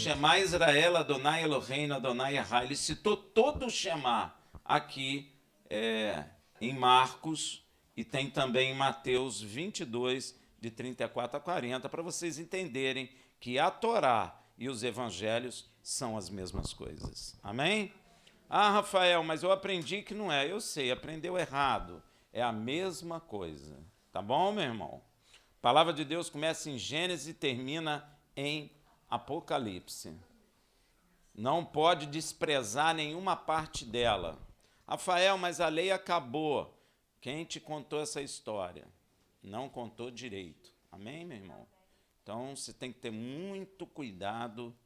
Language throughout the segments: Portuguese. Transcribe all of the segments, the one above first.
Shema Israel, Adonai Eloheinu, Adonai Echad. Ele citou todo o Shema aqui em Marcos e tem também em Mateus 22, de 34 a 40, para vocês entenderem que a Torá e os evangelhos são as mesmas coisas. Amém? Ah, Rafael, mas eu aprendi que não é. Eu sei, aprendeu errado. É a mesma coisa. Tá bom, meu irmão? A palavra de Deus começa em Gênesis e termina em Apocalipse. Não pode desprezar nenhuma parte dela. Rafael, mas a lei acabou. Quem te contou essa história? Não contou direito. Amém, meu irmão? Então, você tem que ter muito cuidado,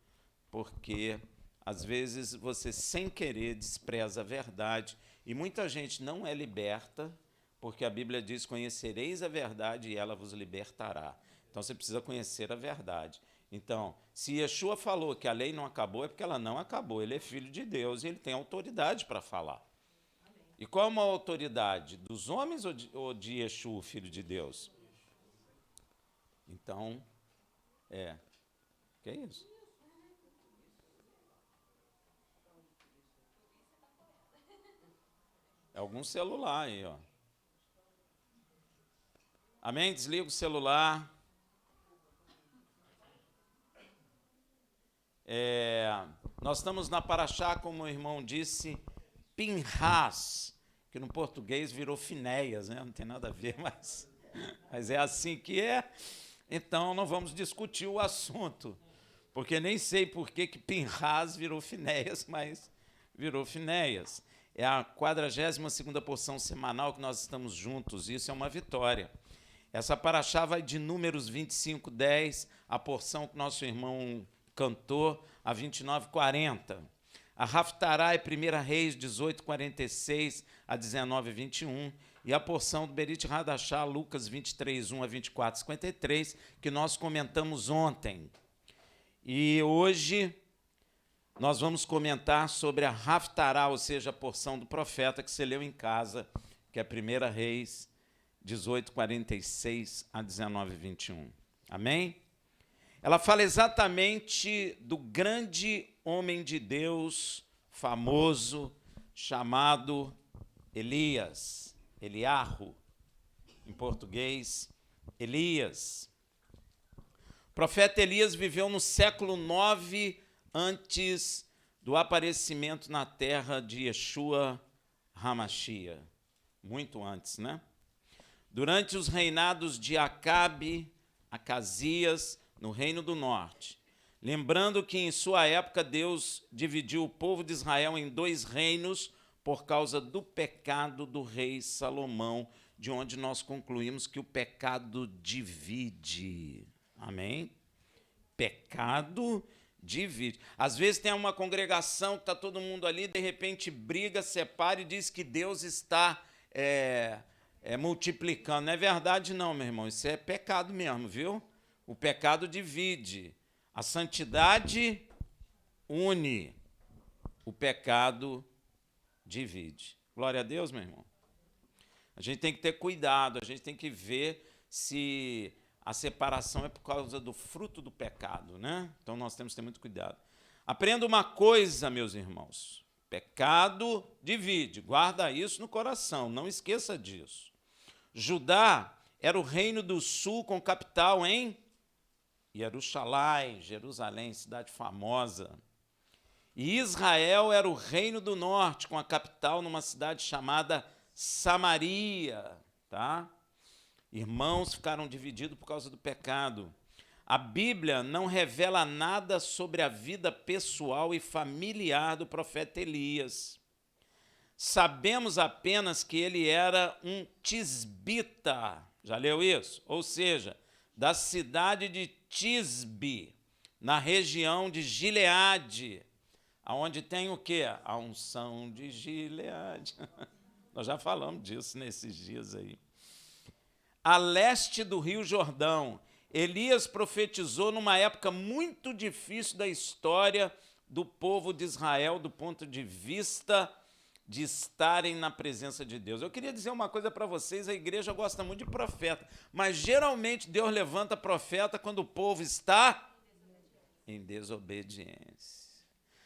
porque, às vezes, você, sem querer, despreza a verdade. E muita gente não é liberta, porque a Bíblia diz, conhecereis a verdade e ela vos libertará. Então, você precisa conhecer a verdade. Então, se Yeshua falou que a lei não acabou, é porque ela não acabou. Ele é filho de Deus e ele tem autoridade para falar. E qual é a autoridade? Dos homens ou de Yeshua, filho de Deus? Então, que é isso? É algum celular aí, ó. Amém? Desliga o celular. Nós estamos na Paraxá, como o irmão disse, Pinhas, que no português virou Finéias, né? Não tem nada a ver, mas é assim que é. Então, não vamos discutir o assunto, porque nem sei por que Pinhas virou Finéias, mas virou Finéias. É a 42ª porção semanal que nós estamos juntos, isso é uma vitória. Essa paraxá vai de Números 25, 10, a porção que nosso irmão cantou, a 29, 40. A Haftará é 1 Reis 18, 46 a 19, 21. E a porção do Berit Hadashá, Lucas 23, 1 a 24, 53, que nós comentamos ontem. E hoje nós vamos comentar sobre a Haftará, ou seja, a porção do profeta que você leu em casa, que é 1 Reis 18, 46 a 19, 21. Amém? Ela fala exatamente do grande homem de Deus, famoso, chamado Elias, Eliarro, em português, Elias. O profeta Elias viveu no século 9 antes do aparecimento na terra de Yeshua HaMashiach, muito antes, né? Durante os reinados de Acabe, Acasias, no Reino do Norte. Lembrando que em sua época Deus dividiu o povo de Israel em 2 reinos por causa do pecado do rei Salomão, de onde nós concluímos que o pecado divide. Amém? Pecado divide. Às vezes tem uma congregação que está todo mundo ali, de repente briga, separa e diz que Deus está multiplicando. Não é verdade não, meu irmão, isso é pecado mesmo, viu? O pecado divide. A santidade une. O pecado divide. Glória a Deus, meu irmão. A gente tem que ter cuidado, a gente tem que ver se a separação é por causa do fruto do pecado, né? Então nós temos que ter muito cuidado. Aprenda uma coisa, meus irmãos. Pecado divide. Guarda isso no coração, não esqueça disso. Judá era o reino do sul com capital em Jerusalém, cidade famosa. E Israel era o reino do norte, com a capital numa cidade chamada Samaria. Tá? Irmãos ficaram divididos por causa do pecado. A Bíblia não revela nada sobre a vida pessoal e familiar do profeta Elias. Sabemos apenas que ele era um tisbita. Já leu isso? Ou seja, da cidade de Tisbe, na região de Gileade, onde tem o quê? A unção de Gileade. Nós já falamos disso nesses dias aí. A leste do Rio Jordão, Elias profetizou numa época muito difícil da história do povo de Israel, do ponto de vista de estarem na presença de Deus. Eu queria dizer uma coisa para vocês, a igreja gosta muito de profeta, mas geralmente Deus levanta profeta quando o povo está em desobediência.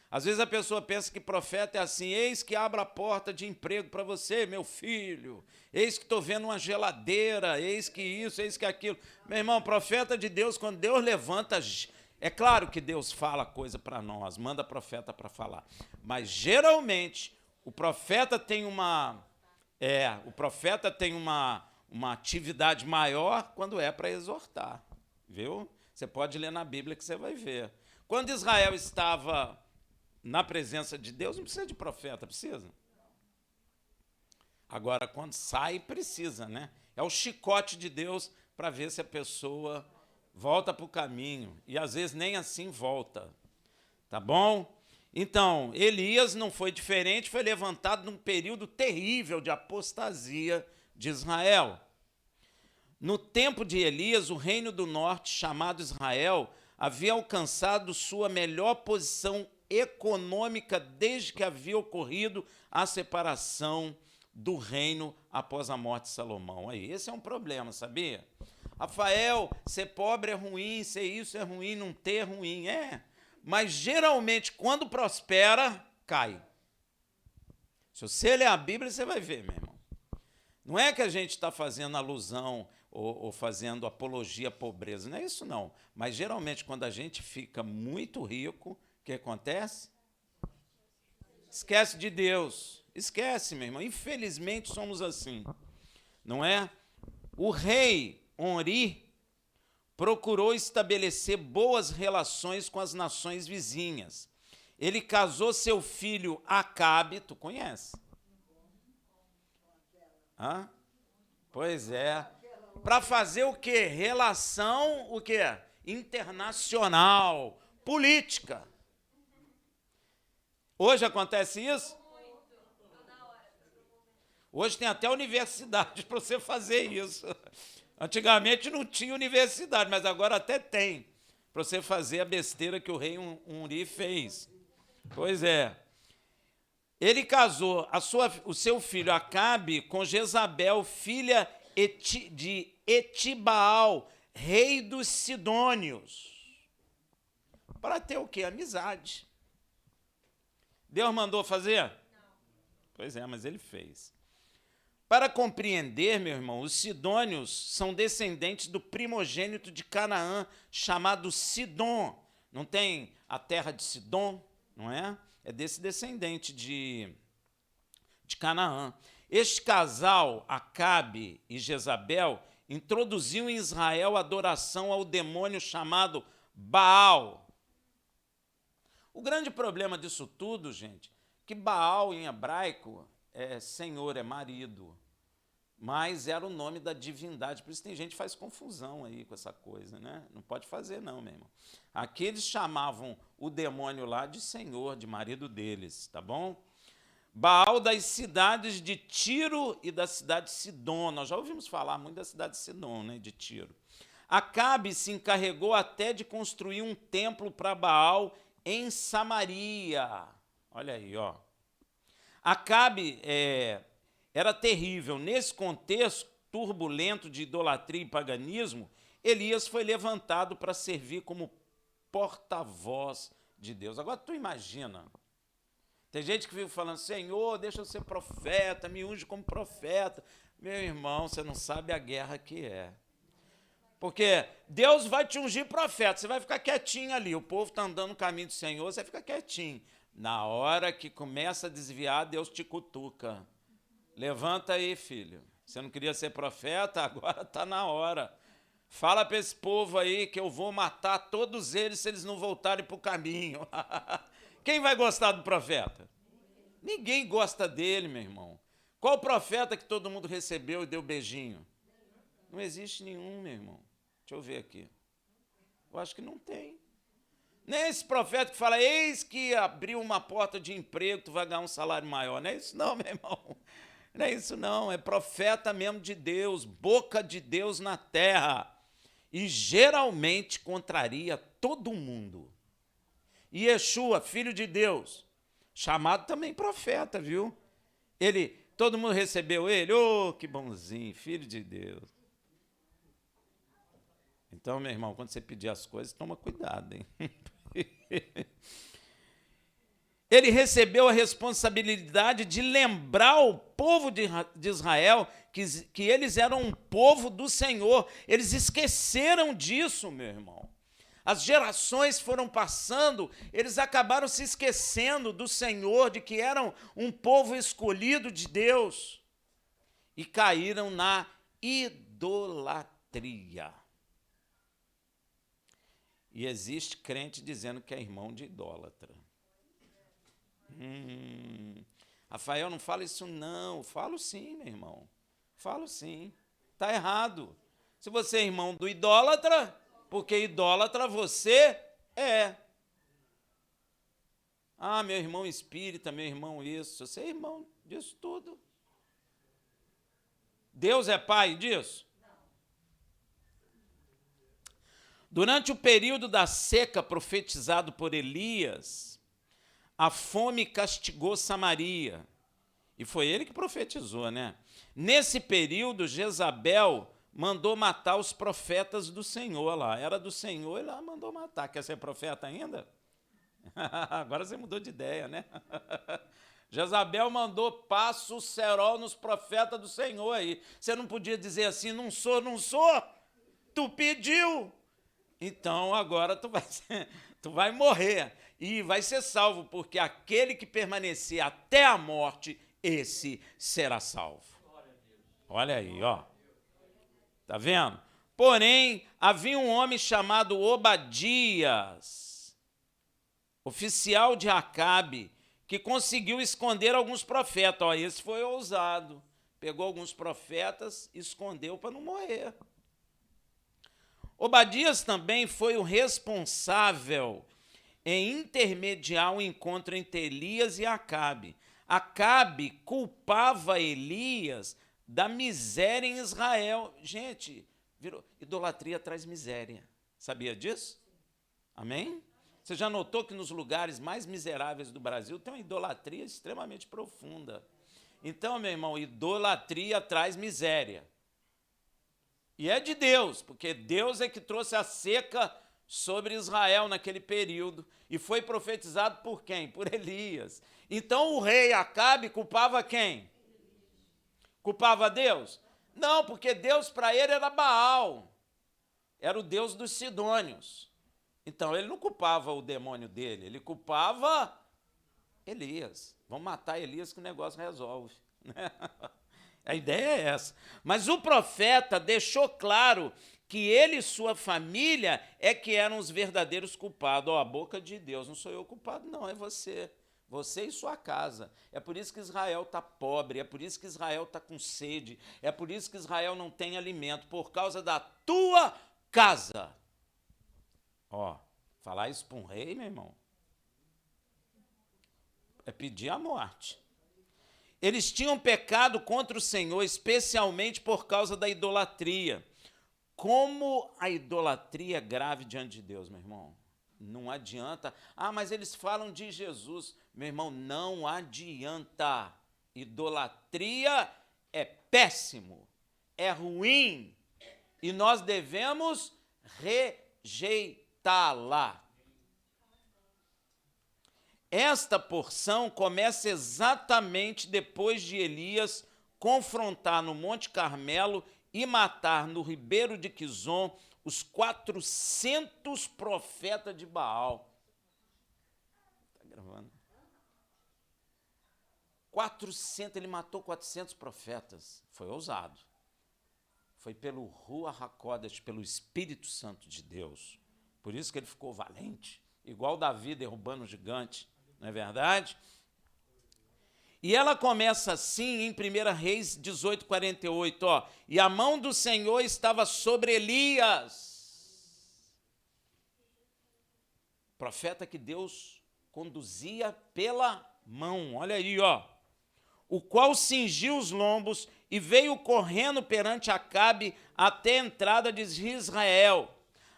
Às vezes a pessoa pensa que profeta é assim: eis que abra a porta de emprego para você, meu filho, eis que estou vendo uma geladeira, eis que isso, eis que aquilo. Meu irmão, profeta de Deus, quando Deus levanta, é claro que Deus fala coisa para nós, manda profeta para falar, mas geralmente o profeta tem uma atividade maior quando é para exortar, viu? Você pode ler na Bíblia que você vai ver. Quando Israel estava na presença de Deus, não precisa de profeta, precisa? Agora, quando sai, precisa, né? É o chicote de Deus para ver se a pessoa volta para o caminho. E às vezes nem assim volta. Tá bom? Então, Elias não foi diferente, foi levantado num período terrível de apostasia de Israel. No tempo de Elias, o reino do norte, chamado Israel, havia alcançado sua melhor posição econômica desde que havia ocorrido a separação do reino após a morte de Salomão. Aí, esse é um problema, sabia? Rafael, ser pobre é ruim, ser isso é ruim, não ter é ruim. É, mas geralmente quando prospera, cai. Se você ler a Bíblia, você vai ver, meu irmão. Não é que a gente está fazendo alusão ou fazendo apologia à pobreza, não é isso não. Mas geralmente quando a gente fica muito rico, o que acontece? Esquece de Deus. Esquece, meu irmão. Infelizmente somos assim. Não é? O rei Onri procurou estabelecer boas relações com as nações vizinhas. Ele casou seu filho Acabe, tu conhece? Hã? Pois é. Para fazer o quê? Relação, o quê? Internacional, política. Hoje acontece isso? Hoje tem até universidade para você fazer isso. Antigamente não tinha universidade, mas agora até tem, para você fazer a besteira que o rei Onri fez. Pois é. Ele casou o seu filho Acabe com Jezabel, filha de Etibaal, rei dos Sidônios. Para ter o quê? Amizade. Deus mandou fazer? Não. Pois é, mas ele fez. Para compreender, meu irmão, os sidônios são descendentes do primogênito de Canaã, chamado Sidom. Não tem a terra de Sidom, não é? É desse descendente de Canaã. Este casal, Acabe e Jezabel, introduziu em Israel a adoração ao demônio chamado Baal. O grande problema disso tudo, gente, que Baal em hebraico é senhor, é marido, mas era o nome da divindade. Por isso tem gente que faz confusão aí com essa coisa, né? Não pode fazer não, meu irmão. Aqui eles chamavam o demônio lá de senhor, de marido deles, tá bom? Baal das cidades de Tiro e da cidade de Sidom. Nós já ouvimos falar muito da cidade de Sidom, né, de Tiro. Acabe se encarregou até de construir um templo para Baal em Samaria. Olha aí, ó. Acabe era terrível. Nesse contexto turbulento de idolatria e paganismo, Elias foi levantado para servir como porta-voz de Deus. Agora tu imagina, tem gente que vive falando: Senhor, deixa eu ser profeta, me unge como profeta. Meu irmão, você não sabe a guerra que é. Porque Deus vai te ungir profeta, você vai ficar quietinho ali, o povo está andando no caminho do Senhor, você fica quietinho. Na hora que começa a desviar, Deus te cutuca. Levanta aí, filho. Você não queria ser profeta? Agora está na hora. Fala para esse povo aí que eu vou matar todos eles se eles não voltarem para o caminho. Quem vai gostar do profeta? Ninguém gosta dele, meu irmão. Qual profeta que todo mundo recebeu e deu beijinho? Não existe nenhum, meu irmão. Deixa eu ver aqui. Eu acho que não tem. Nem esse profeta que fala: eis que abriu uma porta de emprego, tu vai ganhar um salário maior. Não é isso não, meu irmão. Não é isso não. É profeta mesmo de Deus, boca de Deus na terra. E geralmente contraria todo mundo. E Yeshua, filho de Deus, chamado também profeta, viu? Todo mundo recebeu ele. Oh, que bonzinho, filho de Deus. Então, meu irmão, quando você pedir as coisas, toma cuidado, hein? Ele recebeu a responsabilidade de lembrar o povo de Israel que eles eram um povo do Senhor. Eles esqueceram disso, meu irmão. As gerações foram passando, eles acabaram se esquecendo do Senhor, de que eram um povo escolhido de Deus, e caíram na idolatria. E existe crente dizendo que é irmão de idólatra. Rafael, não fala isso não. Falo sim, meu irmão. Falo sim. Está errado. Se você é irmão do idólatra, porque idólatra você é. Ah, meu irmão espírita, meu irmão isso. Você é irmão disso tudo. Deus é pai disso? Durante o período da seca profetizado por Elias, a fome castigou Samaria. E foi ele que profetizou, né? Nesse período, Jezabel mandou matar os profetas do Senhor lá. Era do Senhor, ele mandou matar. Quer ser profeta ainda? Agora você mudou de ideia, né? Jezabel mandou passo cerol nos profetas do Senhor aí. Você não podia dizer assim, não sou, não sou. Tu pediu. Então agora tu vai morrer e vai ser salvo, porque aquele que permanecer até a morte, esse será salvo. Olha aí, ó. Tá vendo? Porém, havia um homem chamado Obadias, oficial de Acabe, que conseguiu esconder alguns profetas. Ó, esse foi ousado. Pegou alguns profetas e escondeu para não morrer. Obadias também foi o responsável em intermediar o encontro entre Elias e Acabe. Acabe culpava Elias da miséria em Israel. Gente, idolatria traz miséria. Sabia disso? Amém? Você já notou que nos lugares mais miseráveis do Brasil tem uma idolatria extremamente profunda. Então, meu irmão, idolatria traz miséria. E é de Deus, porque Deus é que trouxe a seca sobre Israel naquele período. E foi profetizado por quem? Por Elias. Então o rei Acabe culpava quem? Culpava Deus? Não, porque Deus para ele era Baal. Era o Deus dos Sidônios. Então ele não culpava o demônio dele, ele culpava Elias. Vamos matar Elias que o negócio resolve. A ideia é essa. Mas o profeta deixou claro que ele e sua família é que eram os verdadeiros culpados. Ó, a boca de Deus, não sou eu o culpado, não, é você. Você e sua casa. É por isso que Israel está pobre, é por isso que Israel está com sede, é por isso que Israel não tem alimento, por causa da tua casa. Ó, falar isso para um rei, meu irmão, é pedir a morte. Eles tinham pecado contra o Senhor, especialmente por causa da idolatria. Como a idolatria é grave diante de Deus, meu irmão. Não adianta. Ah, mas eles falam de Jesus. Meu irmão, não adianta. Idolatria é péssimo, é ruim. E nós devemos rejeitá-la. Esta porção começa exatamente depois de Elias confrontar no Monte Carmelo e matar no ribeiro de Quizon os 400 profetas de Baal. Está gravando? 400, ele matou 400 profetas. Foi ousado. Foi pelo Ruach HaKodesh, pelo Espírito Santo de Deus. Por isso que ele ficou valente, igual Davi derrubando o gigante. Não é verdade? E ela começa assim em 1 Reis 18:48, ó. E a mão do Senhor estava sobre Elias, profeta que Deus conduzia pela mão. Olha aí, ó. O qual cingiu os lombos e veio correndo perante Acabe até a entrada de Israel.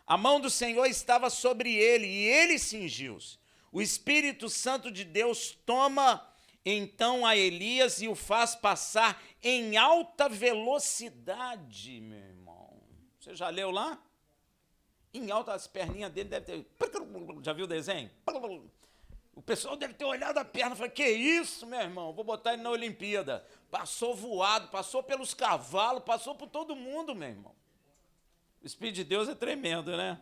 A mão do Senhor estava sobre ele e ele cingiu-se. O Espírito Santo de Deus toma então a Elias e o faz passar em alta velocidade, meu irmão. Você já leu lá? em alta, as perninhas dele devem ter... Já viu o desenho? O pessoal deve ter olhado a perna e falado, que isso, meu irmão? Vou botar ele na Olimpíada. Passou voado, passou pelos cavalos, passou por todo mundo, meu irmão. O Espírito de Deus é tremendo, né?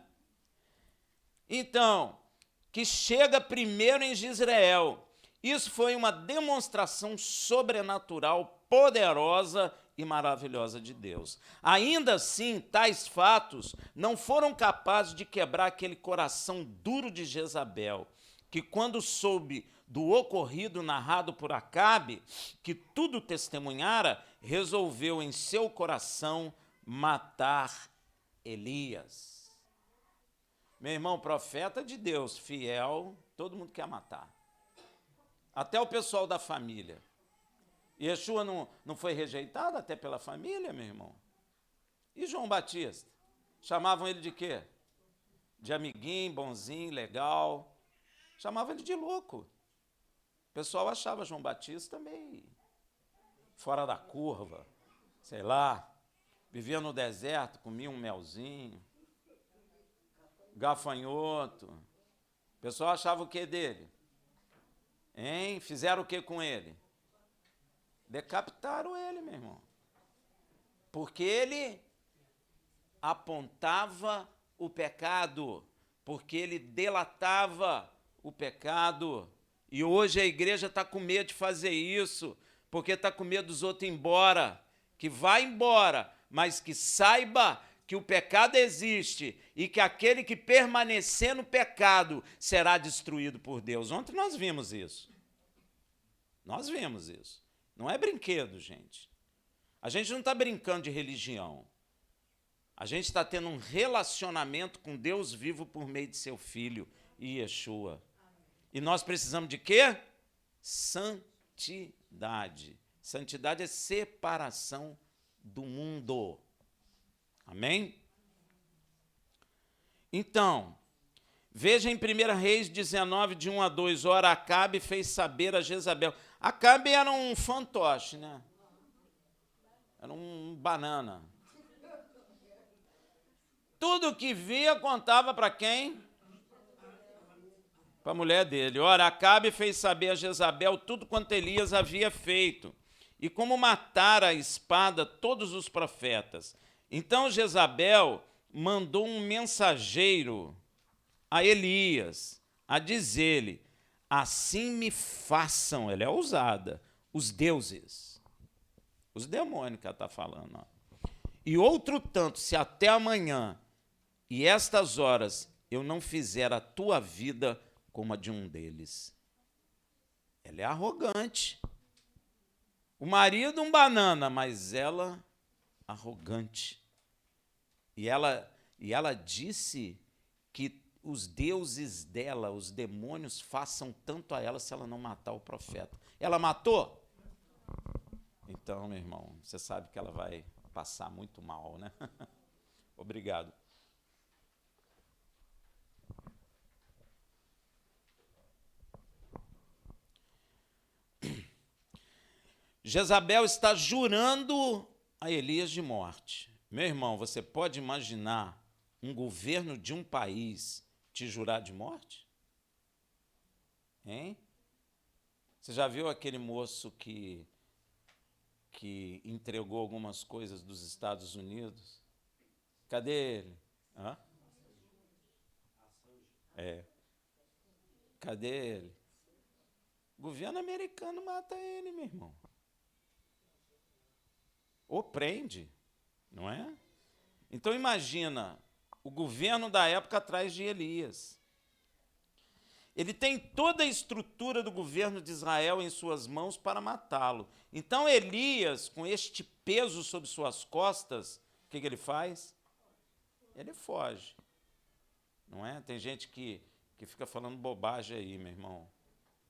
Então, que chega primeiro em Jezreel. Isso foi uma demonstração sobrenatural, poderosa e maravilhosa de Deus. Ainda assim, tais fatos não foram capazes de quebrar aquele coração duro de Jezabel, que quando soube do ocorrido narrado por Acabe, que tudo testemunhara, resolveu em seu coração matar Elias. Meu irmão, profeta de Deus, fiel, todo mundo quer matar. Até o pessoal da família. Yeshua não foi rejeitado até pela família, meu irmão? E João Batista? Chamavam ele de quê? De amiguinho, bonzinho, legal. Chamavam ele de louco. O pessoal achava João Batista meio fora da curva, sei lá. Vivia no deserto, comia um melzinho. Gafanhoto. O pessoal achava o que dele? Hein? Fizeram o que com ele? Decapitaram ele, meu irmão. Porque ele apontava o pecado, porque ele delatava o pecado. E hoje a igreja está com medo de fazer isso, porque está com medo dos outros ir embora. Que vá embora, mas que saiba que o pecado existe e que aquele que permanecer no pecado será destruído por Deus. Ontem nós vimos isso. Nós vimos isso. Não é brinquedo, gente. A gente não está brincando de religião. A gente está tendo um relacionamento com Deus vivo por meio de seu Filho, Yeshua. E nós precisamos de quê? Santidade. Santidade é separação do mundo. Amém? Então, veja em 1 Reis 19, de 1 a 2, ora Acabe fez saber a Jezabel. Acabe era um fantoche, né? Era um banana. Tudo que via contava para quem? Para a mulher dele. Ora, Acabe fez saber a Jezabel tudo quanto Elias havia feito, e como matara a espada todos os profetas. Então Jezabel mandou um mensageiro a Elias, a dizer-lhe, assim me façam, ela é ousada, os deuses, os demônios que ela está falando. Ó. E outro tanto, se até amanhã e estas horas eu não fizer a tua vida como a de um deles. Ela é arrogante. O marido um banana, mas ela arrogante. E ela disse que os deuses dela, os demônios, façam tanto a ela se ela não matar o profeta. Ela matou? Então, meu irmão, você sabe que ela vai passar muito mal, né? Obrigado. Jezabel está jurando a Elias de morte. Meu irmão, você pode imaginar um governo de um país te jurar de morte? Hein? Você já viu aquele moço que entregou algumas coisas dos Estados Unidos? Cadê ele? Hã? É. Cadê ele? O governo americano mata ele, meu irmão. Ou prende, não é? Então imagina, o governo da época atrás de Elias. Ele tem toda a estrutura do governo de Israel em suas mãos para matá-lo. Então Elias, com este peso sobre suas costas, o que ele faz? Ele foge. Não é? Tem gente que fica falando bobagem aí, meu irmão.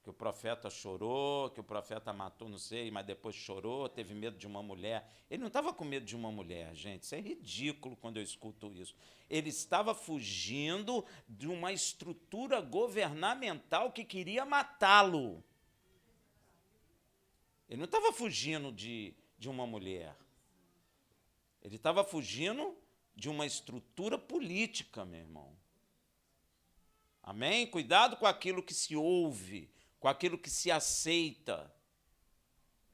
Que o profeta chorou, que o profeta matou, não sei, mas depois chorou, teve medo de uma mulher. Ele não estava com medo de uma mulher, gente. Isso é ridículo quando eu escuto isso. Ele estava fugindo de uma estrutura governamental que queria matá-lo. Ele não estava fugindo de uma mulher. Ele estava fugindo de uma estrutura política, meu irmão. Amém? Cuidado com aquilo que se ouve, com aquilo que se aceita.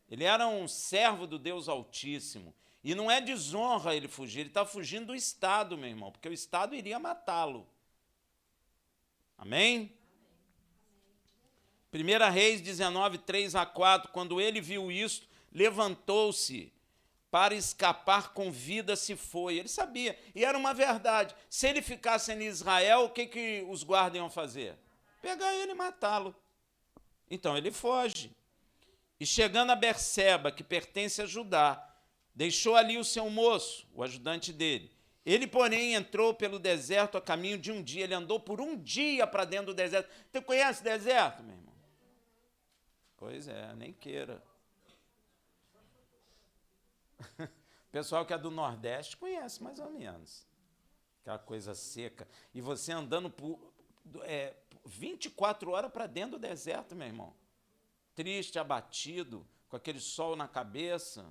Ele era um servo do Deus Altíssimo. E não é desonra ele fugir, ele está fugindo do Estado, meu irmão, porque o Estado iria matá-lo. Amém? 1 Reis 19, 3-4, quando ele viu isso, levantou-se para escapar com vida se foi. Ele sabia, e era uma verdade. Se ele ficasse em Israel, o que os guardas iam fazer? Pegar ele e matá-lo. Então ele foge. E chegando a Berseba, que pertence a Judá, deixou ali o seu moço, o ajudante dele. Ele, porém, entrou pelo deserto a caminho de um dia. Ele andou por um dia para dentro do deserto. Você conhece o deserto, meu irmão? Pois é, nem queira. O pessoal que é do Nordeste conhece mais ou menos. Aquela coisa seca. E você andando por 24 horas para dentro do deserto, meu irmão. Triste, abatido, com aquele sol na cabeça.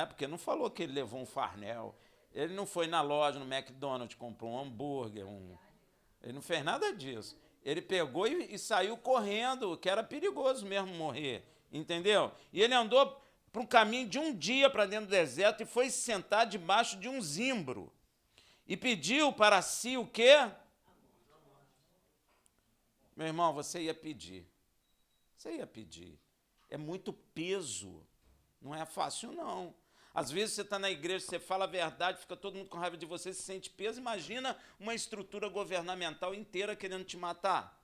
Porque não falou que ele levou um farnel. Ele não foi na loja, no McDonald's, comprou um hambúrguer. Ele não fez nada disso. Ele pegou e saiu correndo, que era perigoso mesmo morrer. Entendeu? E ele andou para um caminho de um dia para dentro do deserto e foi se sentar debaixo de um zimbro. E pediu para si o quê? Meu irmão, você ia pedir. Você ia pedir. É muito peso. Não é fácil, não. Às vezes você está na igreja, você fala a verdade, fica todo mundo com raiva de você, se sente peso. Imagina uma estrutura governamental inteira querendo te matar.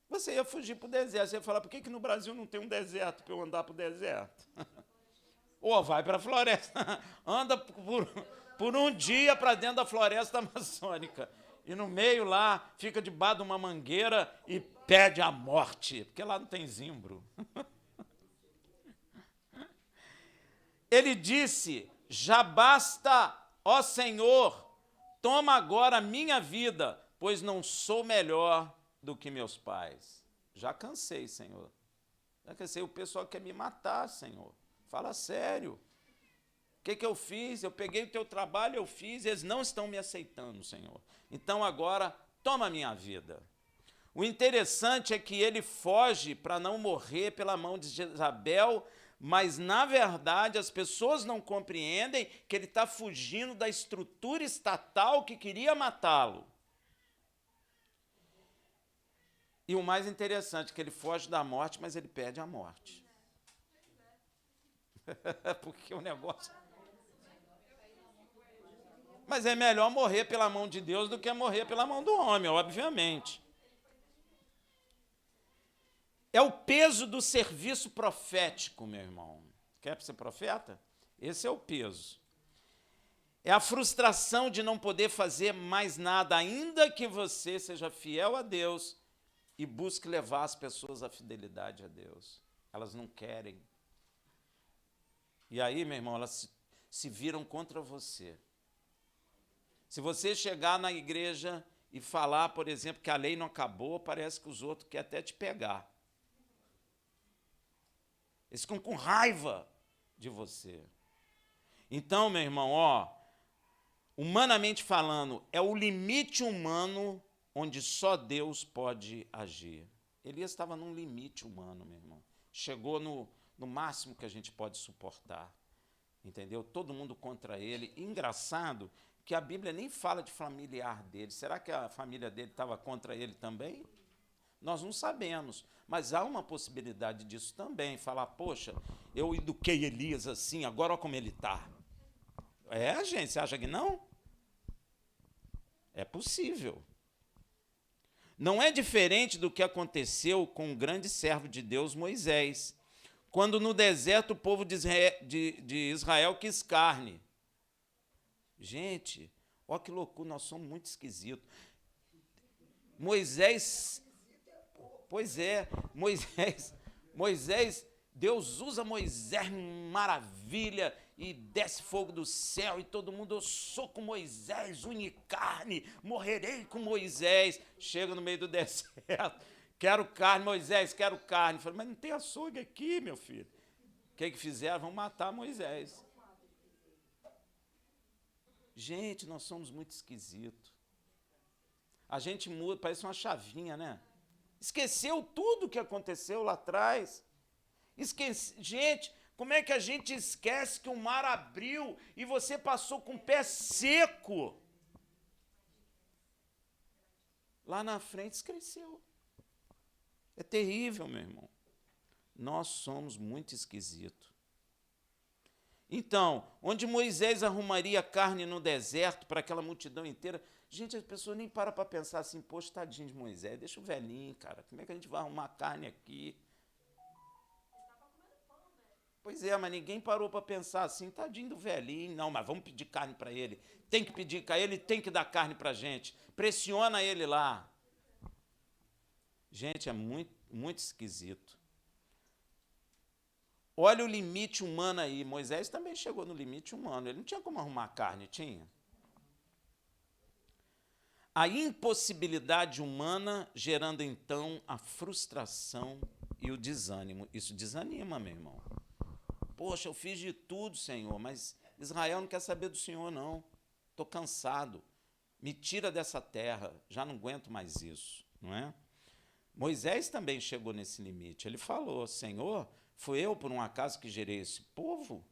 Você ia fugir para o deserto. Você ia falar, por que no Brasil não tem um deserto para eu andar para o deserto? Ou vai para a floresta. Anda por um dia para dentro da floresta amazônica. E no meio lá, fica debaixo de uma mangueira e pede a morte. Porque lá não tem zimbro. Ele disse, já basta, ó Senhor, toma agora a minha vida, pois não sou melhor do que meus pais. Já cansei, Senhor. Já cansei, o pessoal quer me matar, Senhor. Fala sério. O que eu fiz? Eu peguei o teu trabalho, eu fiz, eles não estão me aceitando, Senhor. Então agora, toma a minha vida. O interessante é que ele foge para não morrer pela mão de Jezabel, mas, na verdade, as pessoas não compreendem que ele está fugindo da estrutura estatal que queria matá-lo. E o mais interessante é que ele foge da morte, mas ele pede a morte. Porque o negócio... Mas é melhor morrer pela mão de Deus do que morrer pela mão do homem, obviamente. É o peso do serviço profético, meu irmão. Quer ser profeta? Esse é o peso. É a frustração de não poder fazer mais nada, ainda que você seja fiel a Deus e busque levar as pessoas à fidelidade a Deus. Elas não querem. E aí, meu irmão, elas se viram contra você. Se você chegar na igreja e falar, por exemplo, que a lei não acabou, parece que os outros querem até te pegar. Eles ficam com raiva de você. Então, meu irmão, humanamente falando, é o limite humano onde só Deus pode agir. Elias estava num limite humano, meu irmão. Chegou no máximo que a gente pode suportar. Entendeu? Todo mundo contra ele. Engraçado que a Bíblia nem fala de familiar dele. Será que a família dele estava contra ele também? Nós não sabemos, mas há uma possibilidade disso também. Falar, poxa, eu eduquei Elias assim, agora olha como ele está. Gente, você acha que não? É possível. Não é diferente do que aconteceu com o grande servo de Deus, Moisés, quando no deserto o povo de Israel quis carne. Gente, olha que loucura, nós somos muito esquisitos. Pois é, Moisés, Deus usa Moisés, maravilha, e desce fogo do céu, e todo mundo, eu sou com Moisés, une carne, morrerei com Moisés. Chega no meio do deserto, quero carne, Moisés, quero carne. Falei, mas não tem açougue aqui, meu filho. O que fizeram? Vão matar Moisés. Gente, nós somos muito esquisitos. A gente muda, parece uma chavinha, né? Esqueceu tudo o que aconteceu lá atrás. Gente, como é que a gente esquece que o mar abriu e você passou com o pé seco? Lá na frente esqueceu. É terrível, meu irmão. Nós somos muito esquisitos. Então, onde Moisés arrumaria carne no deserto para aquela multidão inteira, gente, as pessoas nem param para pensar assim, poxa, tadinho de Moisés, deixa o velhinho, cara, como é que a gente vai arrumar carne aqui? Pois é, mas ninguém parou para pensar assim, tadinho do velhinho, não, mas vamos pedir carne para ele, tem que pedir para ele, tem que dar carne para a gente, pressiona ele lá. Gente, é muito, muito esquisito. Olha o limite humano aí. Moisés também chegou no limite humano. Ele não tinha como arrumar carne, tinha? A impossibilidade humana gerando, então, a frustração e o desânimo. Isso desanima, meu irmão. Poxa, eu fiz de tudo, Senhor, mas Israel não quer saber do Senhor, não. Estou cansado. Me tira dessa terra. Já não aguento mais isso, não é? Moisés também chegou nesse limite. Ele falou, Senhor, fui eu, por um acaso, que gerei esse povo?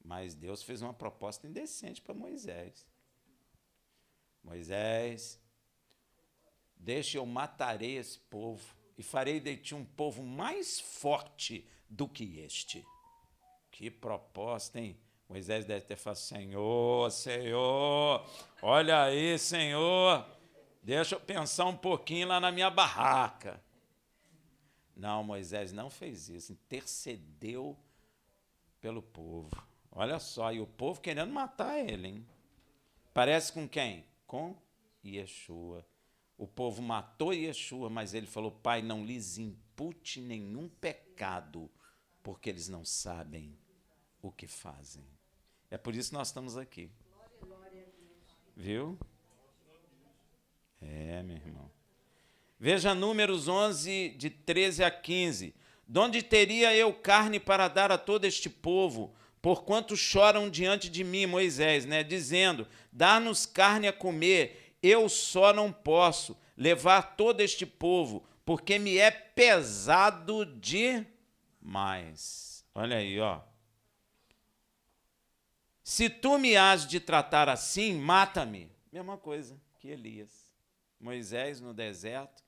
Mas Deus fez uma proposta indecente para Moisés. Moisés, deixa eu matarei esse povo e farei de ti um povo mais forte do que este. Que proposta, hein? Moisés deve ter falado, Senhor, Senhor, olha aí, Senhor, deixa eu pensar um pouquinho lá na minha barraca. Não, Moisés não fez isso, intercedeu pelo povo. Olha só, e o povo querendo matar ele, hein? Parece com quem? Com Yeshua. O povo matou Yeshua, mas ele falou, Pai, não lhes impute nenhum pecado, porque eles não sabem o que fazem. É por isso que nós estamos aqui. Viu? É, meu irmão. Veja Números 11, de 13 a 15. De onde teria eu carne para dar a todo este povo, porquanto choram diante de mim, Moisés, né, dizendo, dá-nos carne a comer, eu só não posso levar todo este povo, porque me é pesado demais. Olha aí, ó. Se tu me has de tratar assim, mata-me. Mesma coisa que Elias. Moisés no deserto.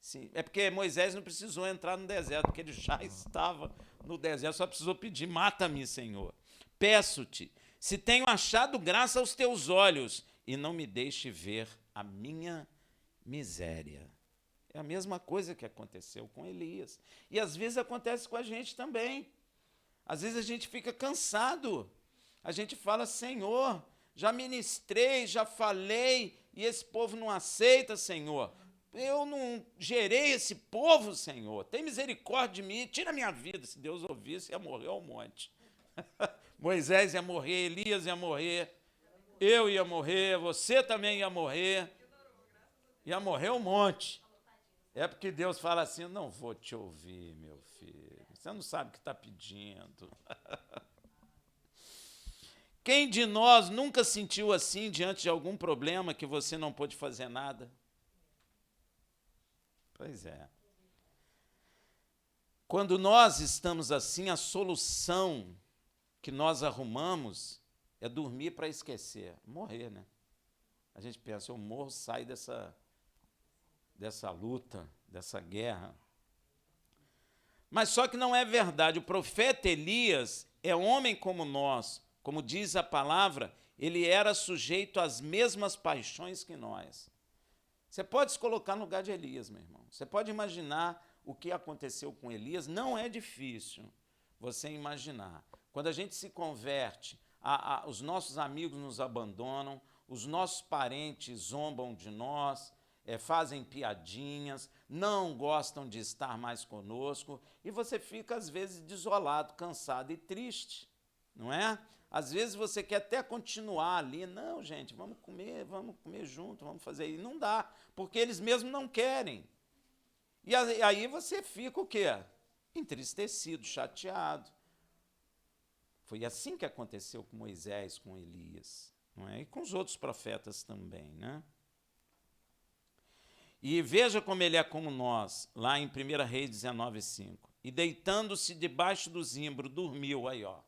Sim, é porque Moisés não precisou entrar no deserto, porque ele já estava no deserto, só precisou pedir, mata-me, Senhor. Peço-te, se tenho achado graça aos teus olhos, e não me deixe ver a minha miséria. É a mesma coisa que aconteceu com Elias. E às vezes acontece com a gente também. Às vezes a gente fica cansado. A gente fala, Senhor, já ministrei, já falei, e esse povo não aceita, Senhor. Eu não gerei esse povo, Senhor. Tem misericórdia de mim, tira a minha vida. Se Deus ouvisse, ia morrer ao monte. Moisés ia morrer, Elias ia morrer, eu ia morrer, você também ia morrer. Ia morrer um monte. É porque Deus fala assim, não vou te ouvir, meu filho. Você não sabe o que está pedindo. Quem de nós nunca sentiu assim diante de algum problema que você não pôde fazer nada? Pois é. Quando nós estamos assim, a solução que nós arrumamos é dormir para esquecer, morrer, né? A gente pensa, eu morro, saio dessa luta, dessa guerra. Mas só que não é verdade. O profeta Elias é homem como nós. Como diz a palavra, ele era sujeito às mesmas paixões que nós. Você pode se colocar no lugar de Elias, meu irmão. Você pode imaginar o que aconteceu com Elias. Não é difícil você imaginar. Quando a gente se converte, os nossos amigos nos abandonam, os nossos parentes zombam de nós, fazem piadinhas, não gostam de estar mais conosco, e você fica, às vezes, desolado, cansado e triste, não é? Às vezes você quer até continuar ali, não, gente, vamos comer junto, vamos fazer isso. Não dá, porque eles mesmos não querem. E aí você fica o quê? entristecido, chateado. Foi assim que aconteceu com Moisés, com Elias, não é? E com os outros profetas também, né? E veja como ele é como nós, lá em 1 Reis 19:5. E deitando-se debaixo do zimbro, dormiu. Aí, ó.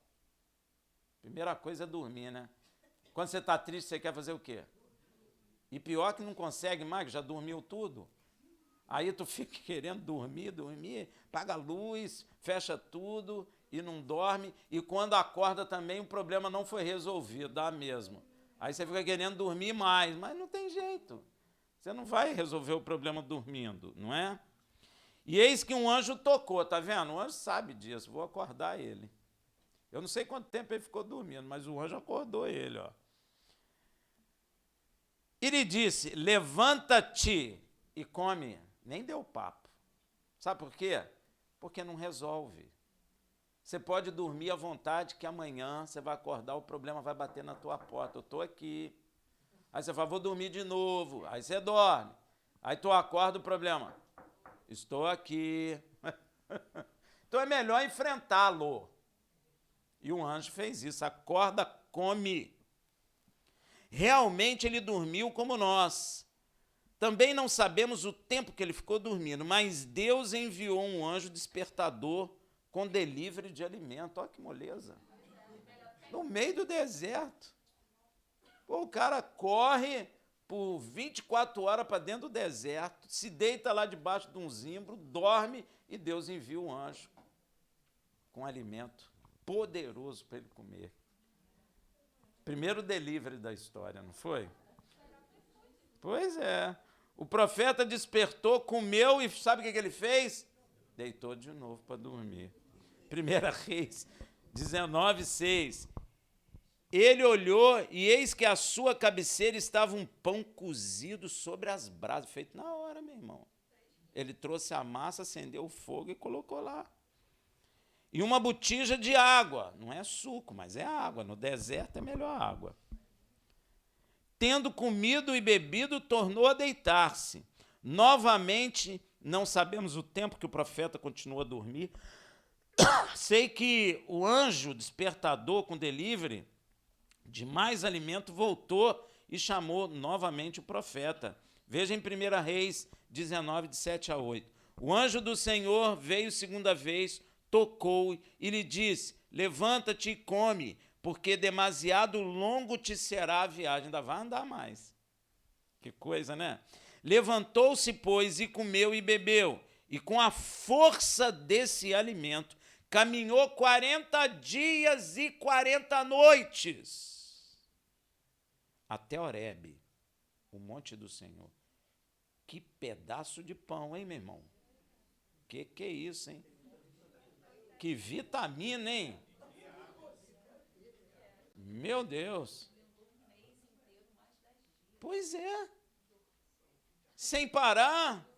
Primeira coisa é dormir, né? Quando você está triste, você quer fazer o quê? E pior que não consegue mais, já dormiu tudo. Aí tu fica querendo dormir, paga a luz, fecha tudo e não dorme. E quando acorda também o problema não foi resolvido, dá mesmo. Aí você fica querendo dormir mais, mas não tem jeito. Você não vai resolver o problema dormindo, não é? E eis que um anjo tocou, tá vendo? O anjo sabe disso, vou acordar ele. Eu não sei quanto tempo ele ficou dormindo, mas o anjo acordou ele, ó. E lhe disse, levanta-te e come. Nem deu papo. Sabe por quê? Porque não resolve. Você pode dormir à vontade que amanhã você vai acordar, o problema vai bater na tua porta. Eu estou aqui. Aí você fala, vou dormir de novo. Aí você dorme. Aí tu acorda o problema. Estou aqui. Então é melhor enfrentá-lo. E um anjo fez isso. Acorda, come. Realmente ele dormiu como nós. Também não sabemos o tempo que ele ficou dormindo, mas Deus enviou um anjo despertador com delivery de alimento. Olha que moleza. No meio do deserto. Pô, o cara corre por 24 horas para dentro do deserto, se deita lá debaixo de um zimbro, dorme e Deus envia um anjo com alimento poderoso para ele comer. Primeiro delivery da história, não foi? Pois é. O profeta despertou, comeu e sabe o que ele fez? Deitou de novo para dormir. 1 Reis 19:6. Ele olhou e eis que à sua cabeceira estava um pão cozido sobre as brasas, feito na hora, meu irmão. Ele trouxe a massa, acendeu o fogo e colocou lá. E uma botija de água, não é suco, mas é água. No deserto é melhor água. Tendo comido e bebido, tornou a deitar-se. Novamente, não sabemos o tempo que o profeta continuou a dormir. Sei que o anjo despertador com delivery de mais alimento voltou e chamou novamente o profeta. Veja em 1 Reis 19, de 7-8. O anjo do Senhor veio segunda vez, tocou e lhe disse, levanta-te e come, porque demasiado longo te será a viagem. Ainda vai andar mais. Que coisa, né? Levantou-se, pois, e comeu e bebeu, e com a força desse alimento, caminhou 40 dias e 40 noites, até Horebe, o monte do Senhor. Que pedaço de pão, hein, meu irmão? Que é isso, hein? Que vitamina, hein? Meu Deus. Pois é. Sem parar.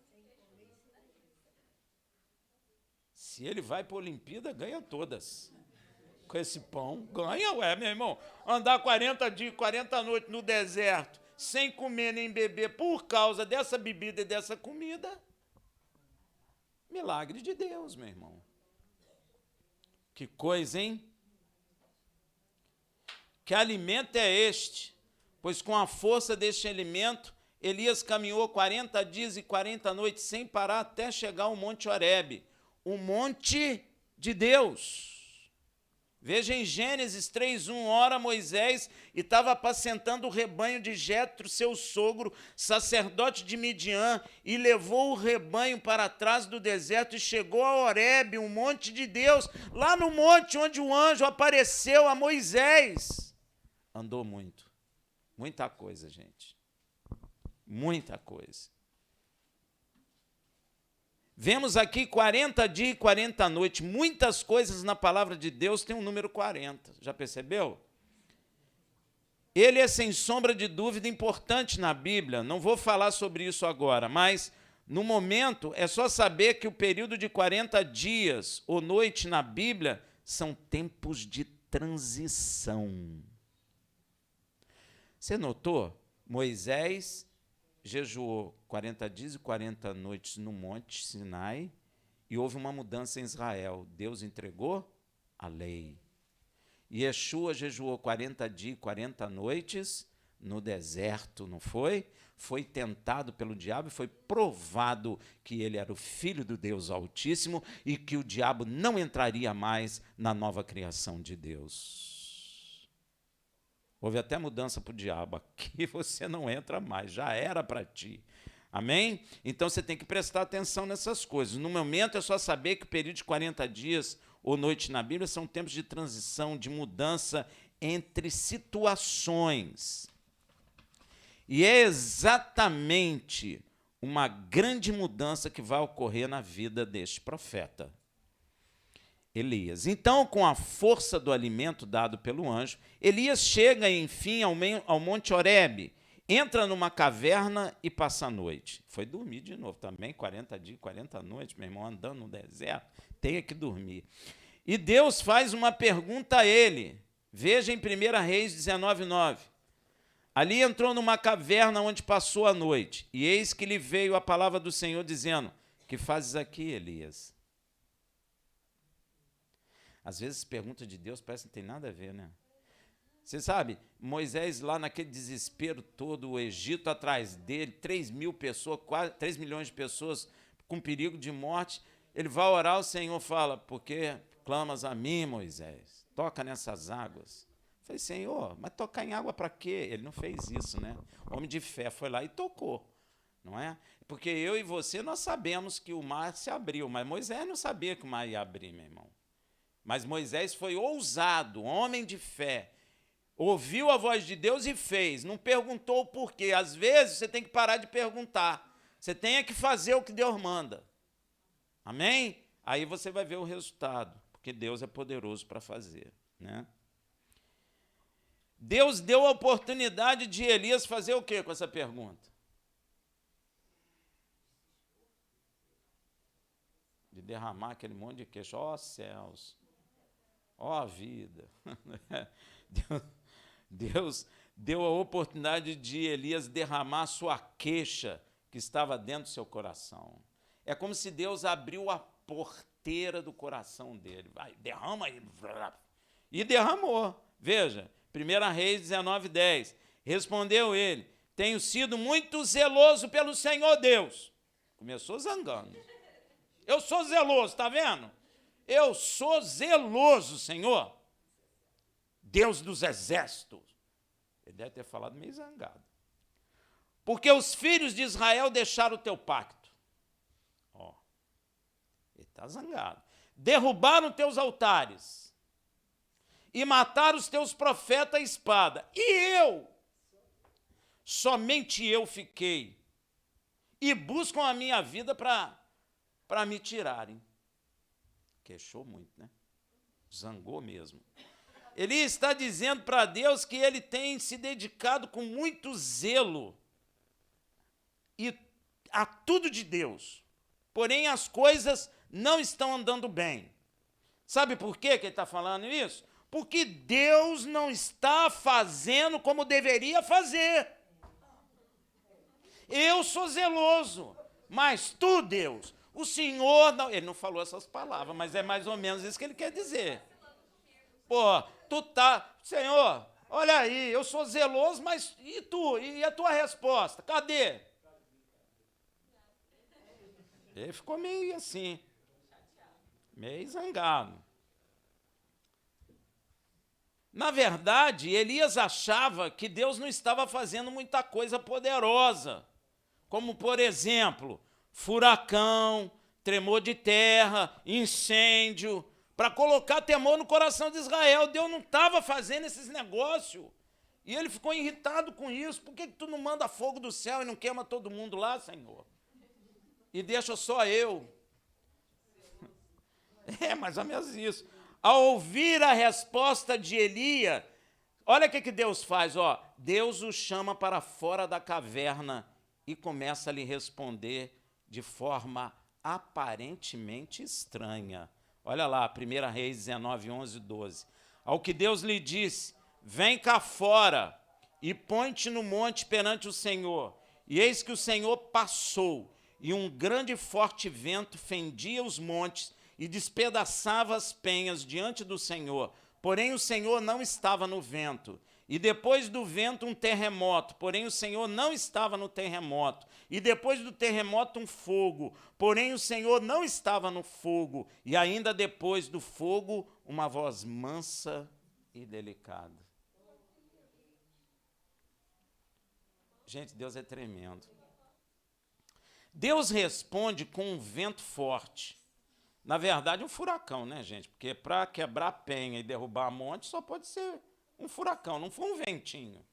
Se ele vai para a Olimpíada, ganha todas. Com esse pão, ganha, ué, meu irmão. Andar 40 dias, 40 noites no deserto, sem comer nem beber, por causa dessa bebida e dessa comida. Milagre de Deus, meu irmão. Que coisa, hein? Que alimento é este? Pois com a força deste alimento, Elias caminhou 40 dias e 40 noites sem parar até chegar ao Monte Horebe, o monte de Deus. Veja em Gênesis 3:1, ora Moisés estava apacentando o rebanho de Jetro, seu sogro, sacerdote de Midian, e levou o rebanho para trás do deserto e chegou a Horebe, um monte de Deus, lá no monte onde o anjo apareceu a Moisés. Andou muito, muita coisa, gente, muita coisa. Vemos aqui 40 dias e 40 noites. Muitas coisas na palavra de Deus tem o número 40. Já percebeu? Ele é, sem sombra de dúvida, importante na Bíblia. Não vou falar sobre isso agora, mas, no momento, é só saber que o período de 40 dias ou noite na Bíblia são tempos de transição. Você notou? Moisés jejuou 40 dias e 40 noites no Monte Sinai, e houve uma mudança em Israel. Deus entregou a lei. E Yeshua jejuou 40 dias e 40 noites no deserto, não foi? Foi tentado pelo diabo e foi provado que ele era o Filho do Deus Altíssimo e que o diabo não entraria mais na nova criação de Deus. Houve até mudança para o diabo. Aqui você não entra mais, já era para ti. Amém? Então você tem que prestar atenção nessas coisas. No momento é só saber que o período de 40 dias ou noite na Bíblia são tempos de transição, de mudança entre situações. E é exatamente uma grande mudança que vai ocorrer na vida deste profeta, Elias. Então, com a força do alimento dado pelo anjo, Elias chega, enfim, ao Monte Horebe, entra numa caverna e passa a noite. Foi dormir de novo também, 40 dias, 40 noites, meu irmão, andando no deserto, tem que dormir. E Deus faz uma pergunta a ele. Veja em 1 Reis 19:9. Ali entrou numa caverna onde passou a noite, e eis que lhe veio a palavra do Senhor dizendo: que fazes aqui, Elias? Às vezes pergunta de Deus parece que não tem nada a ver, né? Você sabe, Moisés lá naquele desespero todo, o Egito atrás dele, 3.000 pessoas, quase 3 milhões de pessoas com perigo de morte, ele vai orar, o Senhor fala: porque clamas a mim, Moisés? Toca nessas águas. Eu falei: Senhor, mas tocar em água para quê? Ele não fez isso, né? O homem de fé foi lá e tocou, não é? Porque eu e você, nós sabemos que o mar se abriu, mas Moisés não sabia que o mar ia abrir, meu irmão. Mas Moisés foi ousado, homem de fé, ouviu a voz de Deus e fez, não perguntou o porquê. Às vezes você tem que parar de perguntar, você tem que fazer o que Deus manda. Amém? Aí você vai ver o resultado, porque Deus é poderoso para fazer, né? Deus deu a oportunidade de Elias fazer o quê com essa pergunta? De derramar aquele monte de queixo. Ó céus, ó vida. Deus deu a oportunidade de Elias derramar sua queixa que estava dentro do seu coração. É como se Deus abriu a porteira do coração dele. Vai, derrama aí. E derramou. Veja, 1 Reis 19:10. Respondeu ele: tenho sido muito zeloso pelo Senhor Deus. Começou zangando. Eu sou zeloso, está vendo? Eu sou zeloso, Senhor. Deus dos exércitos. Ele deve ter falado meio zangado. Porque os filhos de Israel deixaram o teu pacto. Ó, ele está zangado. Derrubaram teus altares e mataram os teus profetas à espada. E eu, somente eu fiquei. E buscam a minha vida para me tirarem. Queixou muito, né? Zangou mesmo. Ele está dizendo para Deus que ele tem se dedicado com muito zelo a tudo de Deus. Porém, as coisas não estão andando bem. Sabe por quê que ele está falando isso? Porque Deus não está fazendo como deveria fazer. Eu sou zeloso, mas tu, Deus, o Senhor não... Ele não falou essas palavras, mas é mais ou menos isso que ele quer dizer. Pô, tu tá... Senhor, olha aí, eu sou zeloso, mas e tu? E a tua resposta? Cadê? Ele ficou meio assim, meio zangado. Na verdade, Elias achava que Deus não estava fazendo muita coisa poderosa, como, por exemplo, furacão, tremor de terra, incêndio, para colocar temor no coração de Israel. Deus não estava fazendo esses negócios. E ele ficou irritado com isso. Por que tu não manda fogo do céu e não queima todo mundo lá, Senhor? E deixa só eu. É mais ou menos isso. Ao ouvir a resposta de Elias, olha o que Deus faz. Ó. Deus o chama para fora da caverna e começa a lhe responder de forma aparentemente estranha. Olha lá, 1 Reis 19, 11 e 12. Ao que Deus lhe disse: vem cá fora e põe-te no monte perante o Senhor. E eis que o Senhor passou, e um grande e forte vento fendia os montes e despedaçava as penhas diante do Senhor. Porém, o Senhor não estava no vento. E depois do vento, um terremoto. Porém, o Senhor não estava no terremoto. E depois do terremoto, um fogo. Porém, o Senhor não estava no fogo. E ainda depois do fogo, uma voz mansa e delicada. Gente, Deus é tremendo. Deus responde com um vento forte. Na verdade, um furacão, né, gente? Porque para quebrar penha e derrubar monte, só pode ser um furacão, não foi um ventinho.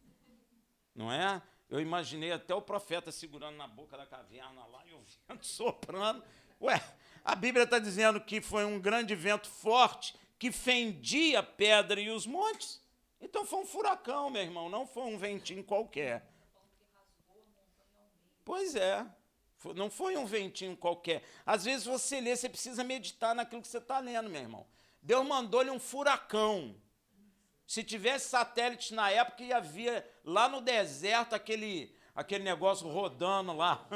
Não é? Eu imaginei até o profeta segurando na boca da caverna lá e o vento soprando. Ué, a Bíblia está dizendo que foi um grande vento forte que fendia a pedra e os montes. Então foi um furacão, meu irmão, não foi um ventinho qualquer. Pois é. Não foi um ventinho qualquer. Às vezes você lê, você precisa meditar naquilo que você está lendo, meu irmão. Deus mandou-lhe um furacão. Se tivesse satélite na época, ia ver lá no deserto aquele negócio rodando lá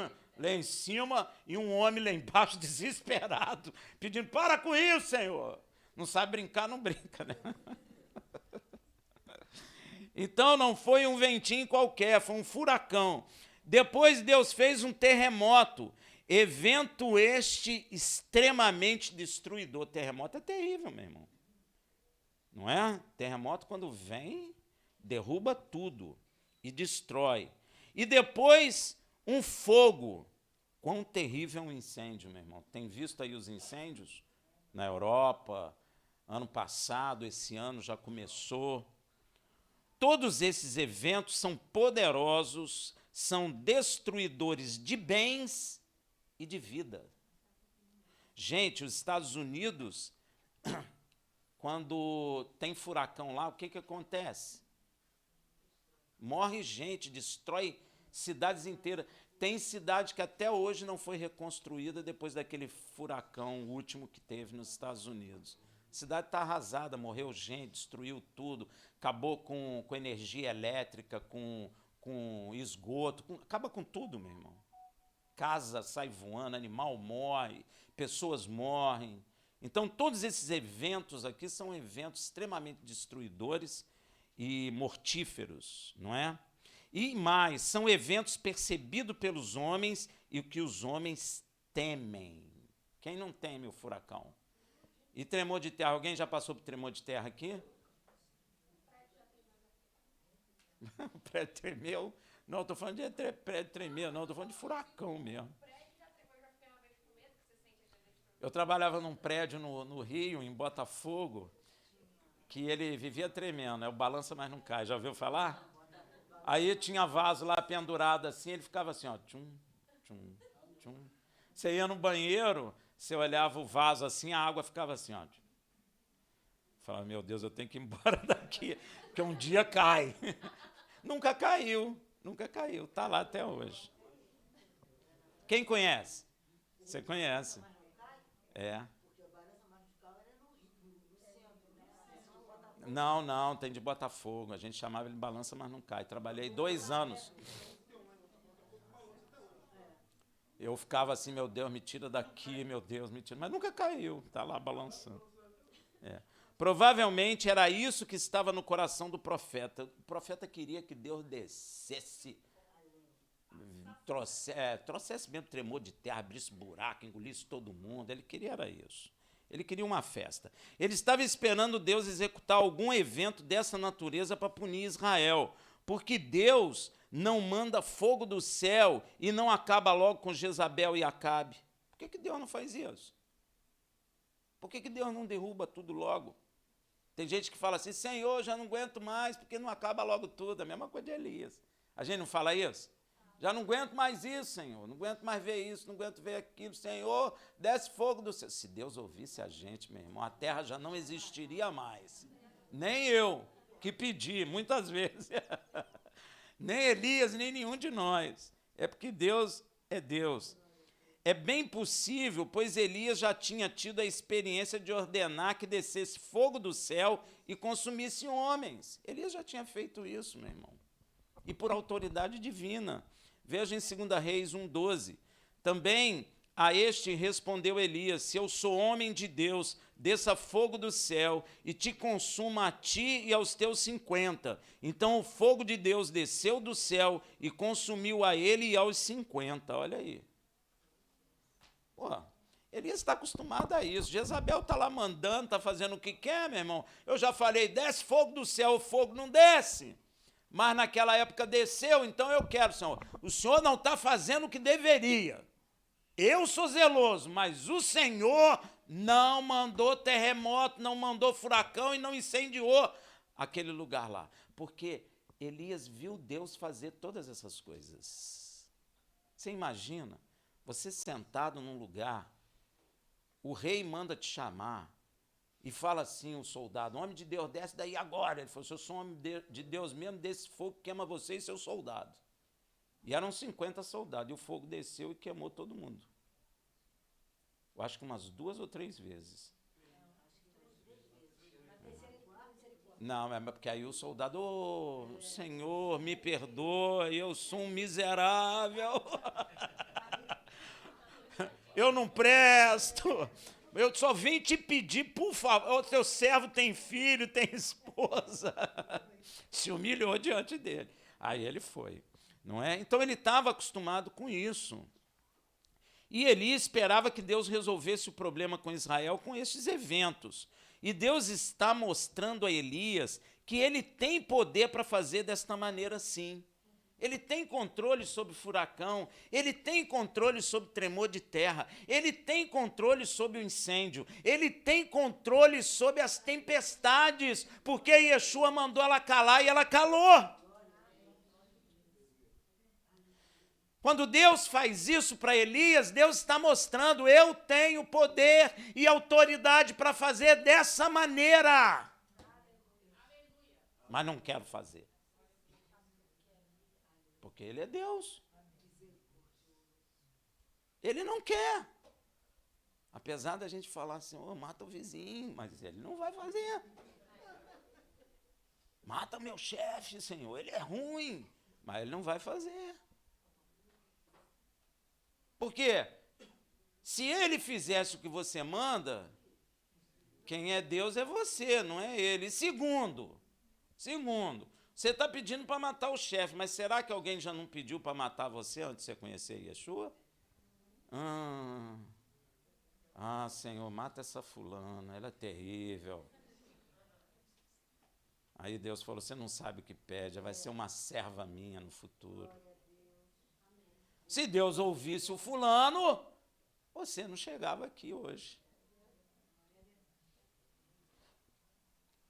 em cima e um homem lá embaixo desesperado, pedindo, para com isso, Senhor. Não sabe brincar, não brinca, né? Então não foi um ventinho qualquer, foi um furacão. Depois Deus fez um terremoto, evento este extremamente destruidor. Terremoto é terrível, meu irmão. Não é? Terremoto, quando vem, derruba tudo e destrói. E depois, um fogo. Quão terrível é um incêndio, meu irmão. Tem visto aí os incêndios na Europa, ano passado, esse ano já começou. Todos esses eventos são poderosos, são destruidores de bens e de vida. Gente, os Estados Unidos, quando tem furacão lá, o que acontece? Morre gente, destrói cidades inteiras. Tem cidade que até hoje não foi reconstruída depois daquele furacão último que teve nos Estados Unidos. A cidade está arrasada, morreu gente, destruiu tudo, acabou com energia elétrica, com esgoto, acaba com tudo, meu irmão. Casa sai voando, animal morre, pessoas morrem. Então, todos esses eventos aqui são eventos extremamente destruidores e mortíferos, não é? E mais, são eventos percebidos pelos homens e que os homens temem. Quem não teme o furacão? E tremor de terra, alguém já passou por tremor de terra aqui? O prédio tremeu? Não, estou falando de prédio tremer, não, estou falando de furacão mesmo. Eu trabalhava num prédio no Rio, em Botafogo, que ele vivia tremendo, o balança, mas não cai. Já ouviu falar? Aí tinha vaso lá pendurado assim, ele ficava assim, ó, tchum, tchum, tchum. Você ia no banheiro, você olhava o vaso assim, a água ficava assim, ó. Falava, meu Deus, eu tenho que ir embora daqui, porque um dia cai. Nunca caiu, está lá até hoje. Quem conhece? Você conhece. É. Não, tem de Botafogo. A gente chamava ele de balança, mas não cai. Trabalhei 2 anos. Eu ficava assim, meu Deus, me tira daqui, meu Deus, me tira. Mas nunca caiu, está lá balançando. É. Provavelmente era isso que estava no coração do profeta. O profeta queria que Deus descesse, trouxesse mesmo tremor de terra, abrisse buraco, engolisse todo mundo. Ele queria era isso. Ele queria uma festa. Ele estava esperando Deus executar algum evento dessa natureza para punir Israel, porque Deus não manda fogo do céu e não acaba logo com Jezabel e Acabe. Por que Deus não faz isso? Por que Deus não derruba tudo logo? Tem gente que fala assim, Senhor, já não aguento mais, porque não acaba logo tudo. A mesma coisa de Elias. A gente não fala isso? Já não aguento mais isso, Senhor. Não aguento mais ver isso, não aguento ver aquilo. Senhor, desce fogo do céu. Se Deus ouvisse a gente, meu irmão, a terra já não existiria mais. Nem eu, que pedi, muitas vezes. Nem Elias, nem nenhum de nós. É porque Deus é Deus. É bem possível, pois Elias já tinha tido a experiência de ordenar que descesse fogo do céu e consumisse homens. Elias já tinha feito isso, meu irmão. E por autoridade divina. Veja em 2 Reis 1:12. Também a este respondeu Elias: se eu sou homem de Deus, desça fogo do céu e te consuma a ti e aos teus 50. Então o fogo de Deus desceu do céu e consumiu a ele e aos 50. Olha aí. Pô, Elias está acostumado a isso. Jezabel está lá mandando, está fazendo o que quer, meu irmão. Eu já falei, desce fogo do céu, o fogo não desce. Mas naquela época desceu, então eu quero, Senhor. O Senhor não está fazendo o que deveria. Eu sou zeloso, mas o Senhor não mandou terremoto, não mandou furacão e não incendiou aquele lugar lá. Porque Elias viu Deus fazer todas essas coisas. Você imagina, você sentado num lugar, o rei manda te chamar e fala assim, o soldado, homem de Deus, desce daí agora. Ele falou, se eu sou homem de Deus mesmo, desse fogo que queima você e seus soldados. E eram 50 soldados, e o fogo desceu e queimou todo mundo. Eu acho que umas 2 ou 3 vezes. Não, é porque aí o soldado, oh, Senhor, me perdoa, eu sou um miserável. Eu não presto. Eu só vim te pedir, por favor, o teu servo tem filho, tem esposa. Se humilhou diante dele. Aí ele foi. Não é? Então ele estava acostumado com isso. E Eli esperava que Deus resolvesse o problema com Israel com esses eventos. E Deus está mostrando a Elias que ele tem poder para fazer desta maneira sim. Ele tem controle sobre furacão, ele tem controle sobre tremor de terra, ele tem controle sobre o incêndio, ele tem controle sobre as tempestades, porque Yeshua mandou ela calar e ela calou. Quando Deus faz isso para Elias, Deus está mostrando, eu tenho poder e autoridade para fazer dessa maneira. Mas não quero fazer. Porque ele é Deus. Ele não quer. Apesar da gente falar assim, oh, mata o vizinho, mas ele não vai fazer. Mata meu chefe, Senhor, ele é ruim, mas ele não vai fazer. Porque se ele fizesse o que você manda, quem é Deus é você, não é ele. Segundo, você está pedindo para matar o chefe, mas será que alguém já não pediu para matar você antes de você conhecer Yeshua? Senhor, mata essa fulana, ela é terrível. Aí Deus falou, você não sabe o que pede, vai ser uma serva minha no futuro. Se Deus ouvisse o fulano, você não chegava aqui hoje.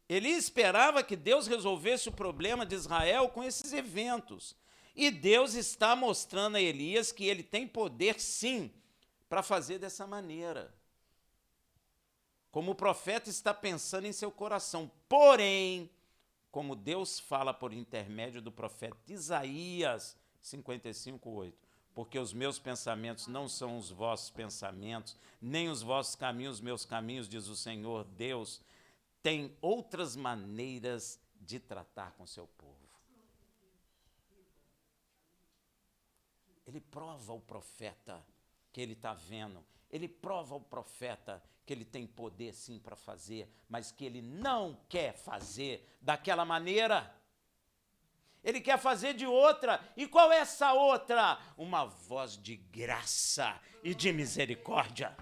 Ele esperava que Deus resolvesse o problema de Israel com esses eventos. E Deus está mostrando a Elias que ele tem poder, sim, para fazer dessa maneira. Como o profeta está pensando em seu coração. Porém, como Deus fala por intermédio do profeta Isaías 55:8, porque os meus pensamentos não são os vossos pensamentos, nem os vossos caminhos, meus caminhos, diz o Senhor Deus, tem outras maneiras de tratar com seu povo. Ele prova o profeta que ele está vendo, ele prova o profeta que ele tem poder sim para fazer, mas que ele não quer fazer daquela maneira. Ele quer fazer de outra. E qual é essa outra? Uma voz de graça e de misericórdia.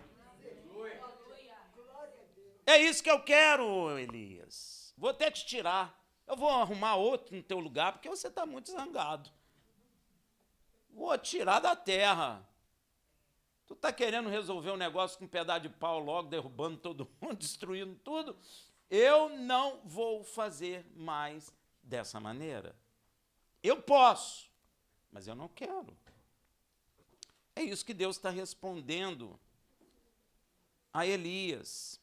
É isso que eu quero, Elias. Vou até te tirar. Eu vou arrumar outro no teu lugar, porque você está muito zangado. Vou tirar da terra. Tu está querendo resolver um negócio com um pedaço de pau logo, derrubando todo mundo, destruindo tudo? Eu não vou fazer mais dessa maneira. Eu posso, mas eu não quero. É isso que Deus está respondendo a Elias.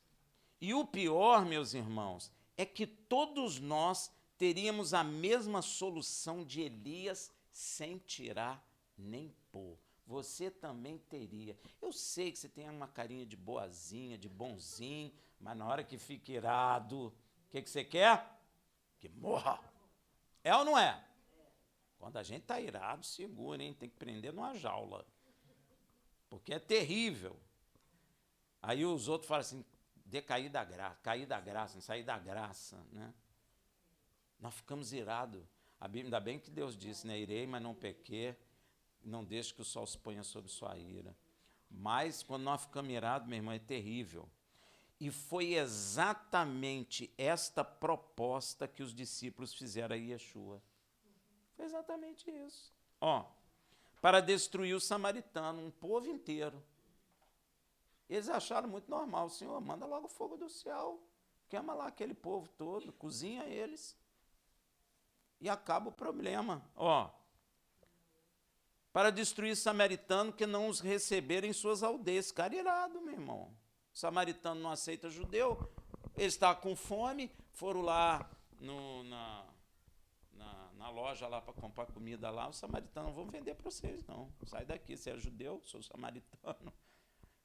E o pior, meus irmãos, é que todos nós teríamos a mesma solução de Elias sem tirar nem pôr. Você também teria. Eu sei que você tem uma carinha de boazinha, de bonzinho, mas na hora que fica irado, o que você quer? Que morra. É ou não é? Quando a gente está irado, segura, hein? Tem que prender numa jaula. porque é terrível. Aí os outros falam assim, decair da graça, cair da graça, não sair da graça, né? Nós ficamos irados. Ainda bem que Deus disse, né? Irei, mas não pequei, não deixe que o sol se ponha sobre sua ira. Mas quando nós ficamos irados, meu irmão, é terrível. E foi exatamente esta proposta que os discípulos fizeram a Yeshua. Foi exatamente isso. Para destruir o samaritano, um povo inteiro. Eles acharam muito normal. O Senhor, manda logo fogo do céu, queima lá aquele povo todo, cozinha eles e acaba o problema. Para destruir o samaritano que não os receberam em suas aldeias. Cara irado, meu irmão. O samaritano não aceita judeu, eles estavam com fome, foram lá na loja lá para comprar comida lá, os samaritanos não vão vender para vocês, não. Sai daqui, você é judeu, sou samaritano.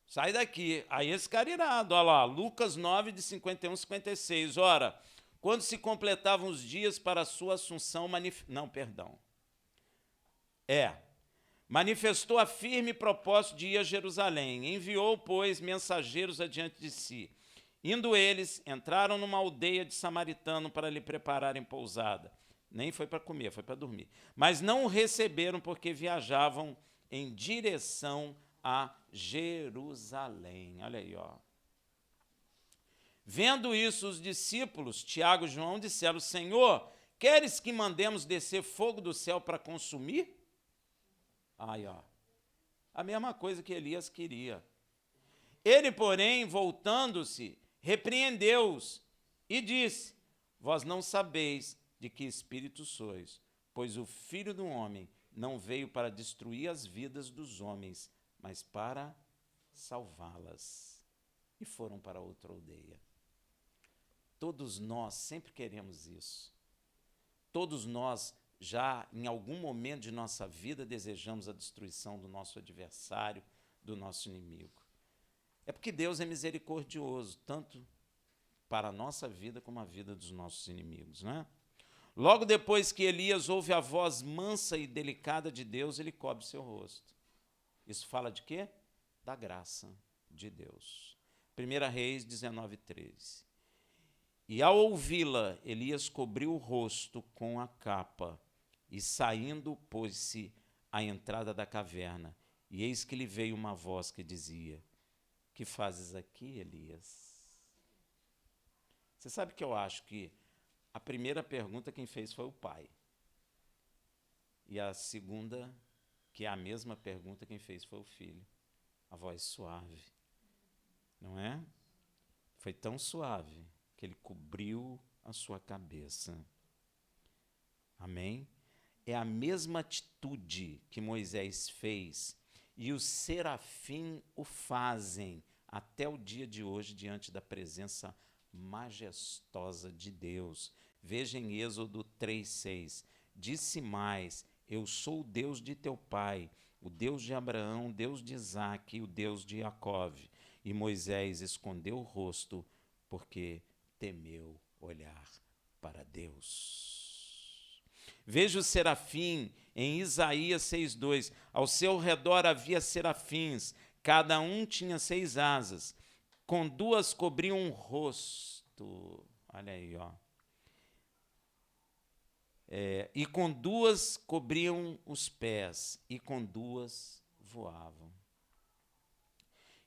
Sai daqui. Aí esse cara irado, olha lá, Lucas 9, de 51 a 56. Ora, quando se completavam os dias para a sua assunção, manifestou a firme propósito de ir a Jerusalém. Enviou, pois, mensageiros adiante de si. Indo eles, entraram numa aldeia de samaritano para lhe prepararem pousada. Nem foi para comer, foi para dormir. Mas não o receberam porque viajavam em direção a Jerusalém. Olha aí, Vendo isso, os discípulos, Tiago e João, disseram, Senhor, queres que mandemos descer fogo do céu para consumir? A mesma coisa que Elias queria. Ele, porém, voltando-se, repreendeu-os e disse, vós não sabeis de que espírito sois, pois o Filho do Homem não veio para destruir as vidas dos homens, mas para salvá-las. E foram para outra aldeia. Todos nós sempre queremos isso. Todos nós já em algum momento de nossa vida desejamos a destruição do nosso adversário, do nosso inimigo. É porque Deus é misericordioso, tanto para a nossa vida como a vida dos nossos inimigos, não é? Logo depois que Elias ouve a voz mansa e delicada de Deus, ele cobre seu rosto. Isso fala de quê? Da graça de Deus. 1 Reis 19:13. E ao ouvi-la, Elias cobriu o rosto com a capa, e saindo, pôs-se à entrada da caverna. E eis que lhe veio uma voz que dizia, que fazes aqui, Elias? Você sabe que eu acho que a primeira pergunta quem fez foi o pai. E a segunda, que é a mesma pergunta, quem fez foi o filho. A voz suave, não é? Foi tão suave que ele cobriu a sua cabeça. Amém? É a mesma atitude que Moisés fez e os serafim o fazem até o dia de hoje diante da presença majestosa de Deus. Veja em Êxodo 3:6. Disse mais, eu sou o Deus de teu pai, o Deus de Abraão, o Deus de Isaque e o Deus de Jacove. E Moisés escondeu o rosto porque temeu olhar para Deus. Veja o serafim em Isaías 6:2. Ao seu redor havia serafins, cada um tinha 6 asas, com 2 cobriam o rosto. Olha aí, e com 2 cobriam os pés, e com 2 voavam.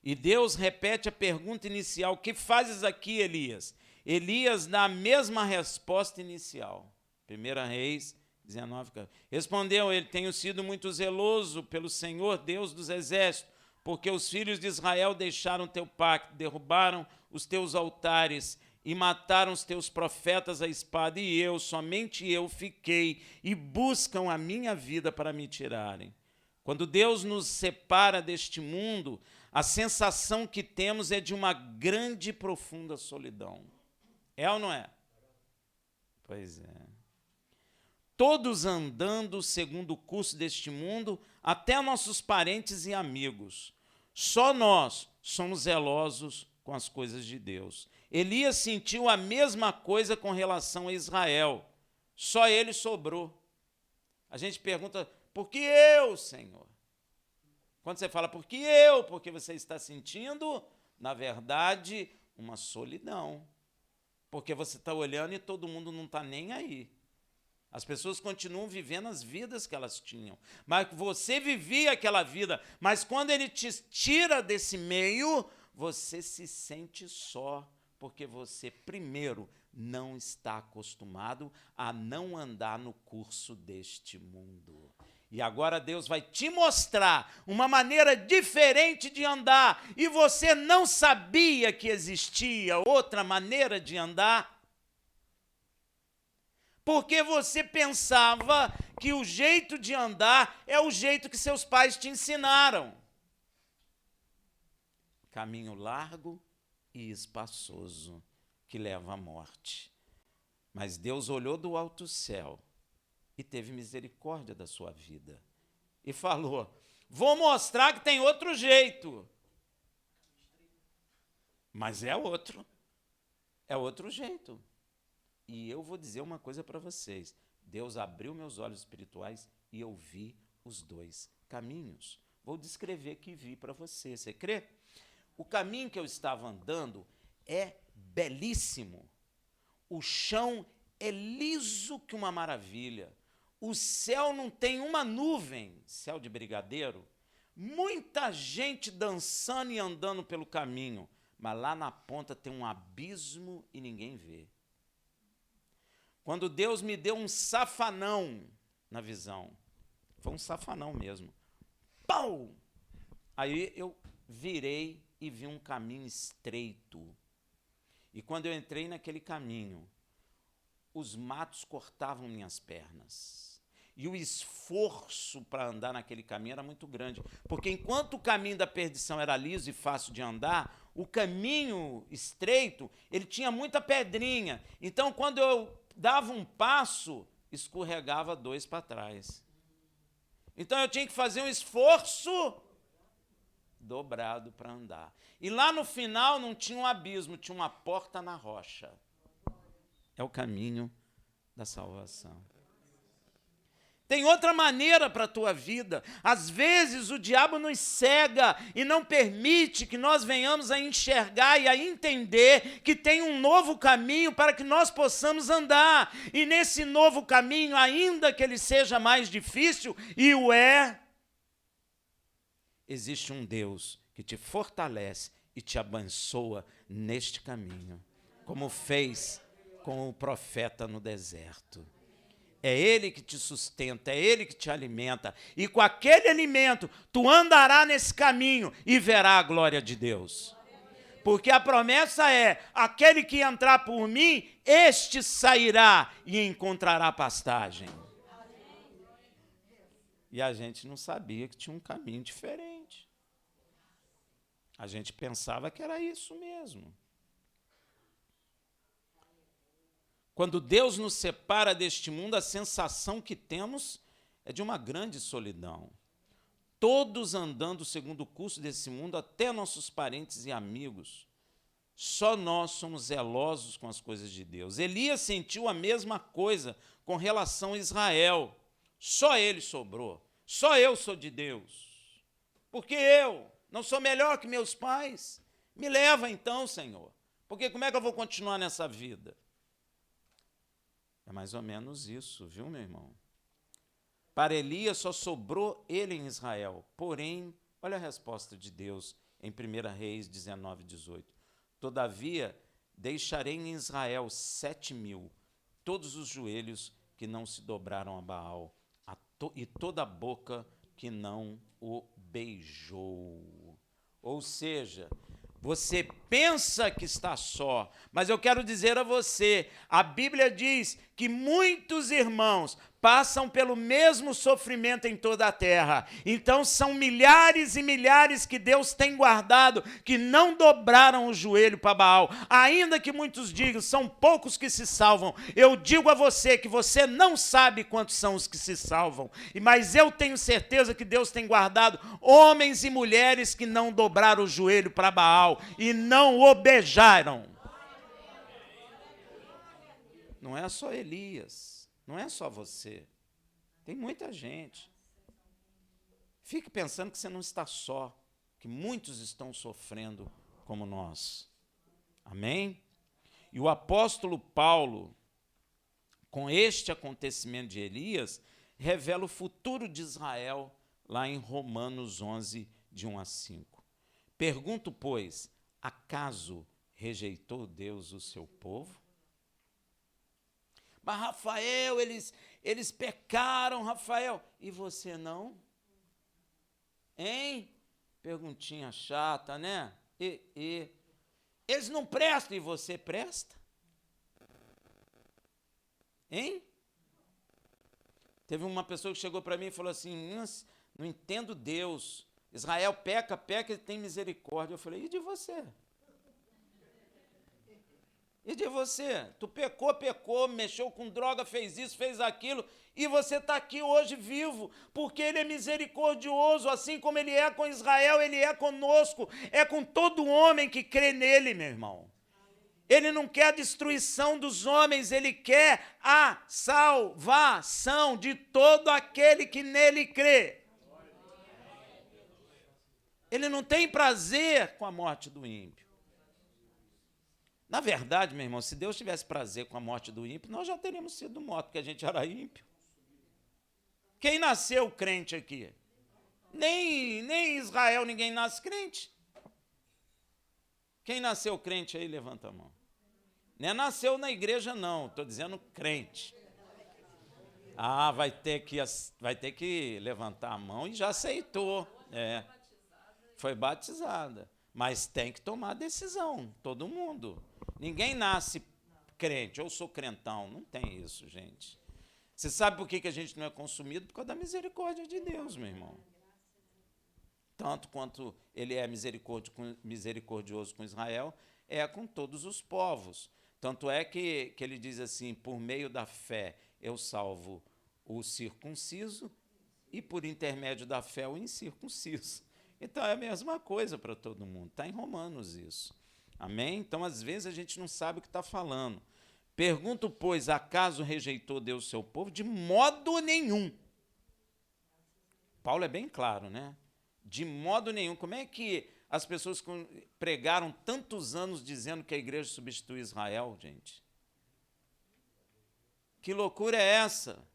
E Deus repete a pergunta inicial, que fazes aqui, Elias? Elias dá a mesma resposta inicial. 1 Reis 19. Respondeu ele, tenho sido muito zeloso pelo Senhor, Deus dos exércitos, porque os filhos de Israel deixaram teu pacto, derrubaram os teus altares e mataram os teus profetas à espada, e eu, somente eu, fiquei, e buscam a minha vida para me tirarem. Quando Deus nos separa deste mundo, a sensação que temos é de uma grande e profunda solidão. É ou não é? Pois é. Todos andando segundo o curso deste mundo, até nossos parentes e amigos. Só nós somos zelosos com as coisas de Deus. Elias sentiu a mesma coisa com relação a Israel. Só ele sobrou. A gente pergunta, por que eu, Senhor? Quando você fala, por que eu? Porque você está sentindo, na verdade, uma solidão. Porque você está olhando e todo mundo não está nem aí. As pessoas continuam vivendo as vidas que elas tinham. Mas você vivia aquela vida. Mas quando ele te tira desse meio, você se sente só. Porque você, primeiro, não está acostumado a não andar no curso deste mundo. E agora Deus vai te mostrar uma maneira diferente de andar. E você não sabia que existia outra maneira de andar. Porque você pensava que o jeito de andar é o jeito que seus pais te ensinaram. Caminho largo e espaçoso que leva à morte. Mas Deus olhou do alto céu e teve misericórdia da sua vida. E falou, vou mostrar que tem outro jeito. Mas é outro jeito. E eu vou dizer uma coisa para vocês. Deus abriu meus olhos espirituais e eu vi os dois caminhos. Vou descrever que vi para você. Você crê? O caminho que eu estava andando é belíssimo. O chão é liso que uma maravilha. O céu não tem uma nuvem, céu de brigadeiro. Muita gente dançando e andando pelo caminho. Mas lá na ponta tem um abismo e ninguém vê. Quando Deus me deu um safanão na visão, foi um safanão mesmo. Pau! Aí eu virei e vi um caminho estreito. E quando eu entrei naquele caminho, os matos cortavam minhas pernas. E o esforço para andar naquele caminho era muito grande. Porque enquanto o caminho da perdição era liso e fácil de andar, o caminho estreito, ele tinha muita pedrinha. Então, quando eu dava um passo, escorregava 2 para trás. Então, eu tinha que fazer um esforço dobrado para andar. E lá no final não tinha um abismo, tinha uma porta na rocha. É o caminho da salvação. Tem outra maneira para a tua vida. Às vezes o diabo nos cega e não permite que nós venhamos a enxergar e a entender que tem um novo caminho para que nós possamos andar. E nesse novo caminho, ainda que ele seja mais difícil, e o é, existe um Deus que te fortalece e te abençoa neste caminho, como fez com o profeta no deserto. É Ele que te sustenta, é Ele que te alimenta. E com aquele alimento, tu andará nesse caminho e verá a glória de Deus. Porque a promessa é, aquele que entrar por mim, este sairá e encontrará pastagem. E a gente não sabia que tinha um caminho diferente. A gente pensava que era isso mesmo. Quando Deus nos separa deste mundo, a sensação que temos é de uma grande solidão. Todos andando segundo o curso desse mundo, até nossos parentes e amigos. Só nós somos zelosos com as coisas de Deus. Elias sentiu a mesma coisa com relação a Israel. Só ele sobrou. Só eu sou de Deus. Porque eu não sou melhor que meus pais. Me leva então, Senhor. Porque como é que eu vou continuar nessa vida? É mais ou menos isso, viu, meu irmão? Para Elias só sobrou ele em Israel. Porém, olha a resposta de Deus em 1 Reis 19, 18. Todavia, deixarei em Israel 7.000, todos os joelhos que não se dobraram a Baal, e toda a boca que não o beijou. Ou seja, você pensa que está só, mas eu quero dizer a você, a Bíblia diz que muitos irmãos passam pelo mesmo sofrimento em toda a terra. Então são milhares e milhares que Deus tem guardado, que não dobraram o joelho para Baal. Ainda que muitos digam, são poucos que se salvam. Eu digo a você que você não sabe quantos são os que se salvam. Mas eu tenho certeza que Deus tem guardado homens e mulheres que não dobraram o joelho para Baal e não o beijaram. Não é só Elias. Não é só você. Tem muita gente. Fique pensando que você não está só, que muitos estão sofrendo como nós. Amém? E o apóstolo Paulo, com este acontecimento de Elias, revela o futuro de Israel lá em Romanos 11, de 1 a 5. Pergunto, pois, acaso rejeitou Deus o seu povo? Mas, Rafael, eles pecaram, Rafael. E você não? Hein? Perguntinha chata, né? Eles não prestam e você presta? Hein? Teve uma pessoa que chegou para mim e falou assim, não entendo Deus. Israel peca, e tem misericórdia. Eu falei, e de você? E de você? Tu pecou, mexeu com droga, fez isso, fez aquilo, e você está aqui hoje vivo, porque ele é misericordioso, assim como ele é com Israel, ele é conosco, é com todo homem que crê nele, meu irmão. Ele não quer a destruição dos homens, ele quer a salvação de todo aquele que nele crê. Ele não tem prazer com a morte do ímpio. Na verdade, meu irmão, se Deus tivesse prazer com a morte do ímpio, nós já teríamos sido mortos, porque a gente era ímpio. Quem nasceu crente aqui? Nem em Israel ninguém nasce crente. Quem nasceu crente aí, levanta a mão. Não nasceu na igreja, não, estou dizendo crente. Ah, vai ter que levantar a mão e já aceitou. Foi batizada. Mas tem que tomar decisão, todo mundo. Ninguém nasce crente, eu sou crentão. Não tem isso, gente. Você sabe por que a gente não é consumido? Por causa da misericórdia de Deus, meu irmão. Tanto quanto ele é misericordioso com Israel, é com todos os povos. Tanto é que ele diz assim, por meio da fé eu salvo o circunciso e por intermédio da fé o incircunciso. Então é a mesma coisa para todo mundo. Está em Romanos isso. Amém? Então, às vezes, a gente não sabe o que está falando. Pergunto, pois, acaso rejeitou Deus o seu povo? De modo nenhum. Paulo é bem claro, né? De modo nenhum. Como é que as pessoas pregaram tantos anos dizendo que a igreja substitui Israel, gente? Que loucura é essa?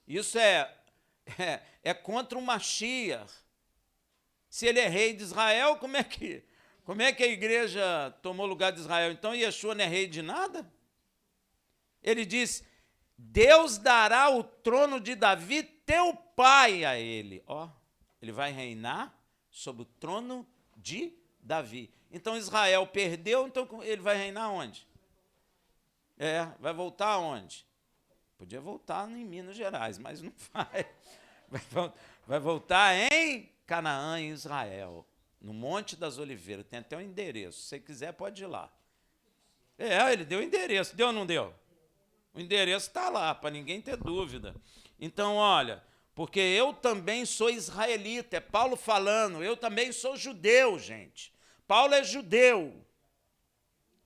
Isso é contra o Mashiach. Se ele é rei de Israel, como é que a igreja tomou lugar de Israel? Então Yeshua não é rei de nada? Ele diz, Deus dará o trono de Davi, teu pai, a ele. Ele vai reinar sobre o trono de Davi. Então Israel perdeu, então ele vai reinar onde? Vai voltar aonde? Podia voltar em Minas Gerais, mas não vai. Vai voltar em Canaã, em Israel, no Monte das Oliveiras. Tem até um endereço. Se você quiser, pode ir lá. Ele deu o endereço. Deu ou não deu? O endereço está lá, para ninguém ter dúvida. Então, olha, porque eu também sou israelita. É Paulo falando. Eu também sou judeu, gente. Paulo é judeu,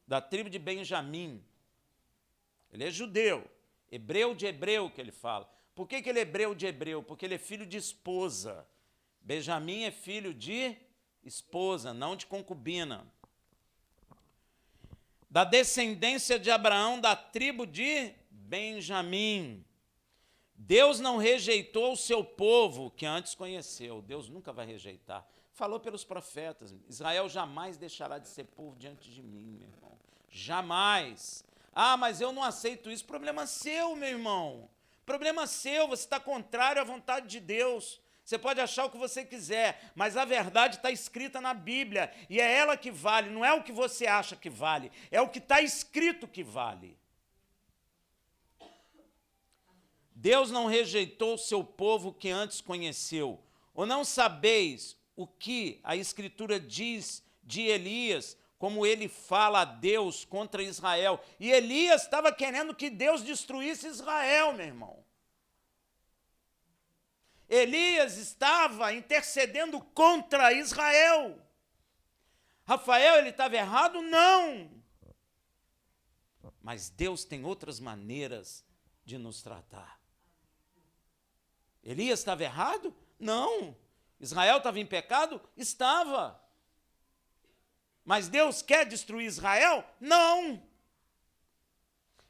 da tribo de Benjamim. Ele é judeu. Hebreu de hebreu, que ele fala. Por que ele é hebreu de hebreu? Porque ele é filho de esposa. Benjamim é filho de esposa, não de concubina. Da descendência de Abraão, da tribo de Benjamim. Deus não rejeitou o seu povo que antes conheceu. Deus nunca vai rejeitar. Falou pelos profetas. Israel jamais deixará de ser povo diante de mim, meu irmão. Jamais. Mas eu não aceito isso. Problema seu, meu irmão. Problema seu. Você está contrário à vontade de Deus. Você pode achar o que você quiser, mas a verdade está escrita na Bíblia, e é ela que vale, não é o que você acha que vale, é o que está escrito que vale. Deus não rejeitou o seu povo que antes conheceu. Ou não sabeis o que a Escritura diz de Elias, como ele fala a Deus contra Israel? E Elias estava querendo que Deus destruísse Israel, meu irmão. Elias estava intercedendo contra Israel. Rafael, ele estava errado? Não. Mas Deus tem outras maneiras de nos tratar. Elias estava errado? Não. Israel estava em pecado? Estava. Mas Deus quer destruir Israel? Não.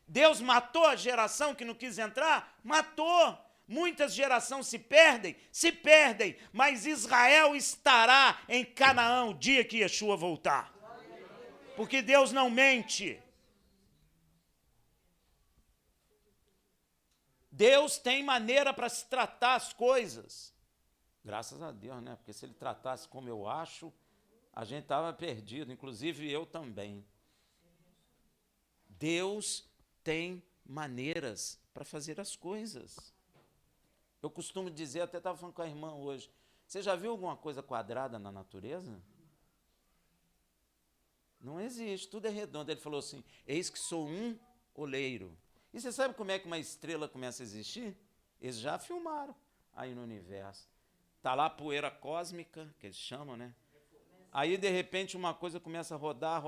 Deus matou a geração que não quis entrar? Matou. Muitas gerações se perdem, mas Israel estará em Canaã o dia que Yeshua voltar. Porque Deus não mente. Deus tem maneira para se tratar as coisas. Graças a Deus, né? Porque se ele tratasse como eu acho, a gente estava perdido, inclusive eu também. Deus tem maneiras para fazer as coisas. Eu costumo dizer, até estava falando com a irmã hoje, você já viu alguma coisa quadrada na natureza? Não existe, tudo é redondo. Ele falou assim, eis que sou um oleiro. E você sabe como é que uma estrela começa a existir? Eles já filmaram aí no universo. Está lá a poeira cósmica, que eles chamam, né? Aí, de repente, uma coisa começa a rodar,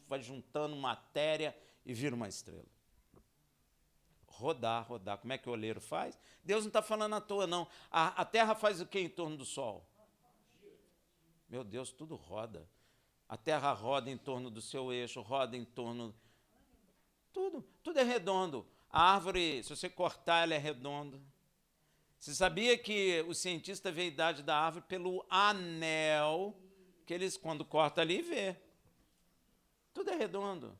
vai juntando matéria e vira uma estrela. Rodar. Como é que o oleiro faz? Deus não está falando à toa, não. A Terra faz o que em torno do Sol? Meu Deus, tudo roda. A Terra roda em torno do seu eixo, roda em torno... Tudo é redondo. A árvore, se você cortar, ela é redonda. Você sabia que o cientista vê a idade da árvore pelo anel, que eles, quando corta ali, vê. Tudo é redondo.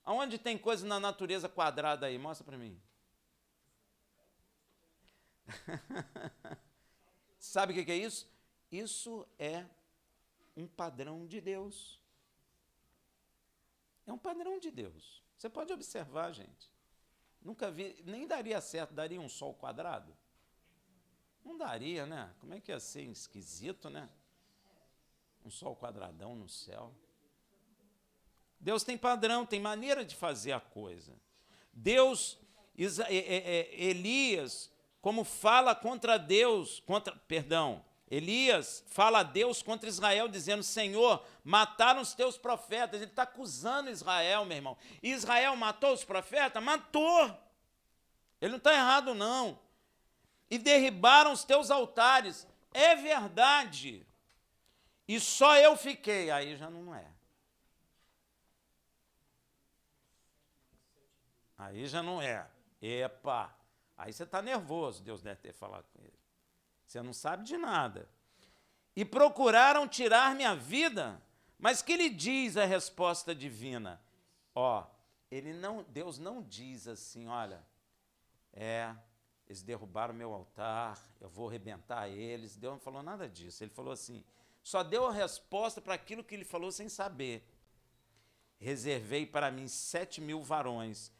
Aonde tem coisa na natureza quadrada aí? Mostra para mim. Sabe o que é isso? Isso é um padrão de Deus. É um padrão de Deus. Você pode observar, gente. Nunca vi, nem daria certo, daria um sol quadrado? Não daria, né? Como é que ia ser esquisito, né? Um sol quadradão no céu. Deus tem padrão, tem maneira de fazer a coisa. Elias, como fala contra Deus, Elias fala a Deus contra Israel, dizendo, Senhor, mataram os teus profetas. Ele está acusando Israel, meu irmão. E Israel matou os profetas? Matou. Ele não está errado, não. E derribaram os teus altares. É verdade. E só eu fiquei. Aí já não é. Aí já não é. Epa. Aí você está nervoso, Deus deve ter falado com ele. Você não sabe de nada. E procuraram tirar minha vida. Mas que lhe diz a resposta divina? Deus não diz assim, olha, eles derrubaram meu altar, eu vou arrebentar eles. Deus não falou nada disso. Ele falou assim, só deu a resposta para aquilo que ele falou sem saber. Reservei para mim 7.000 varões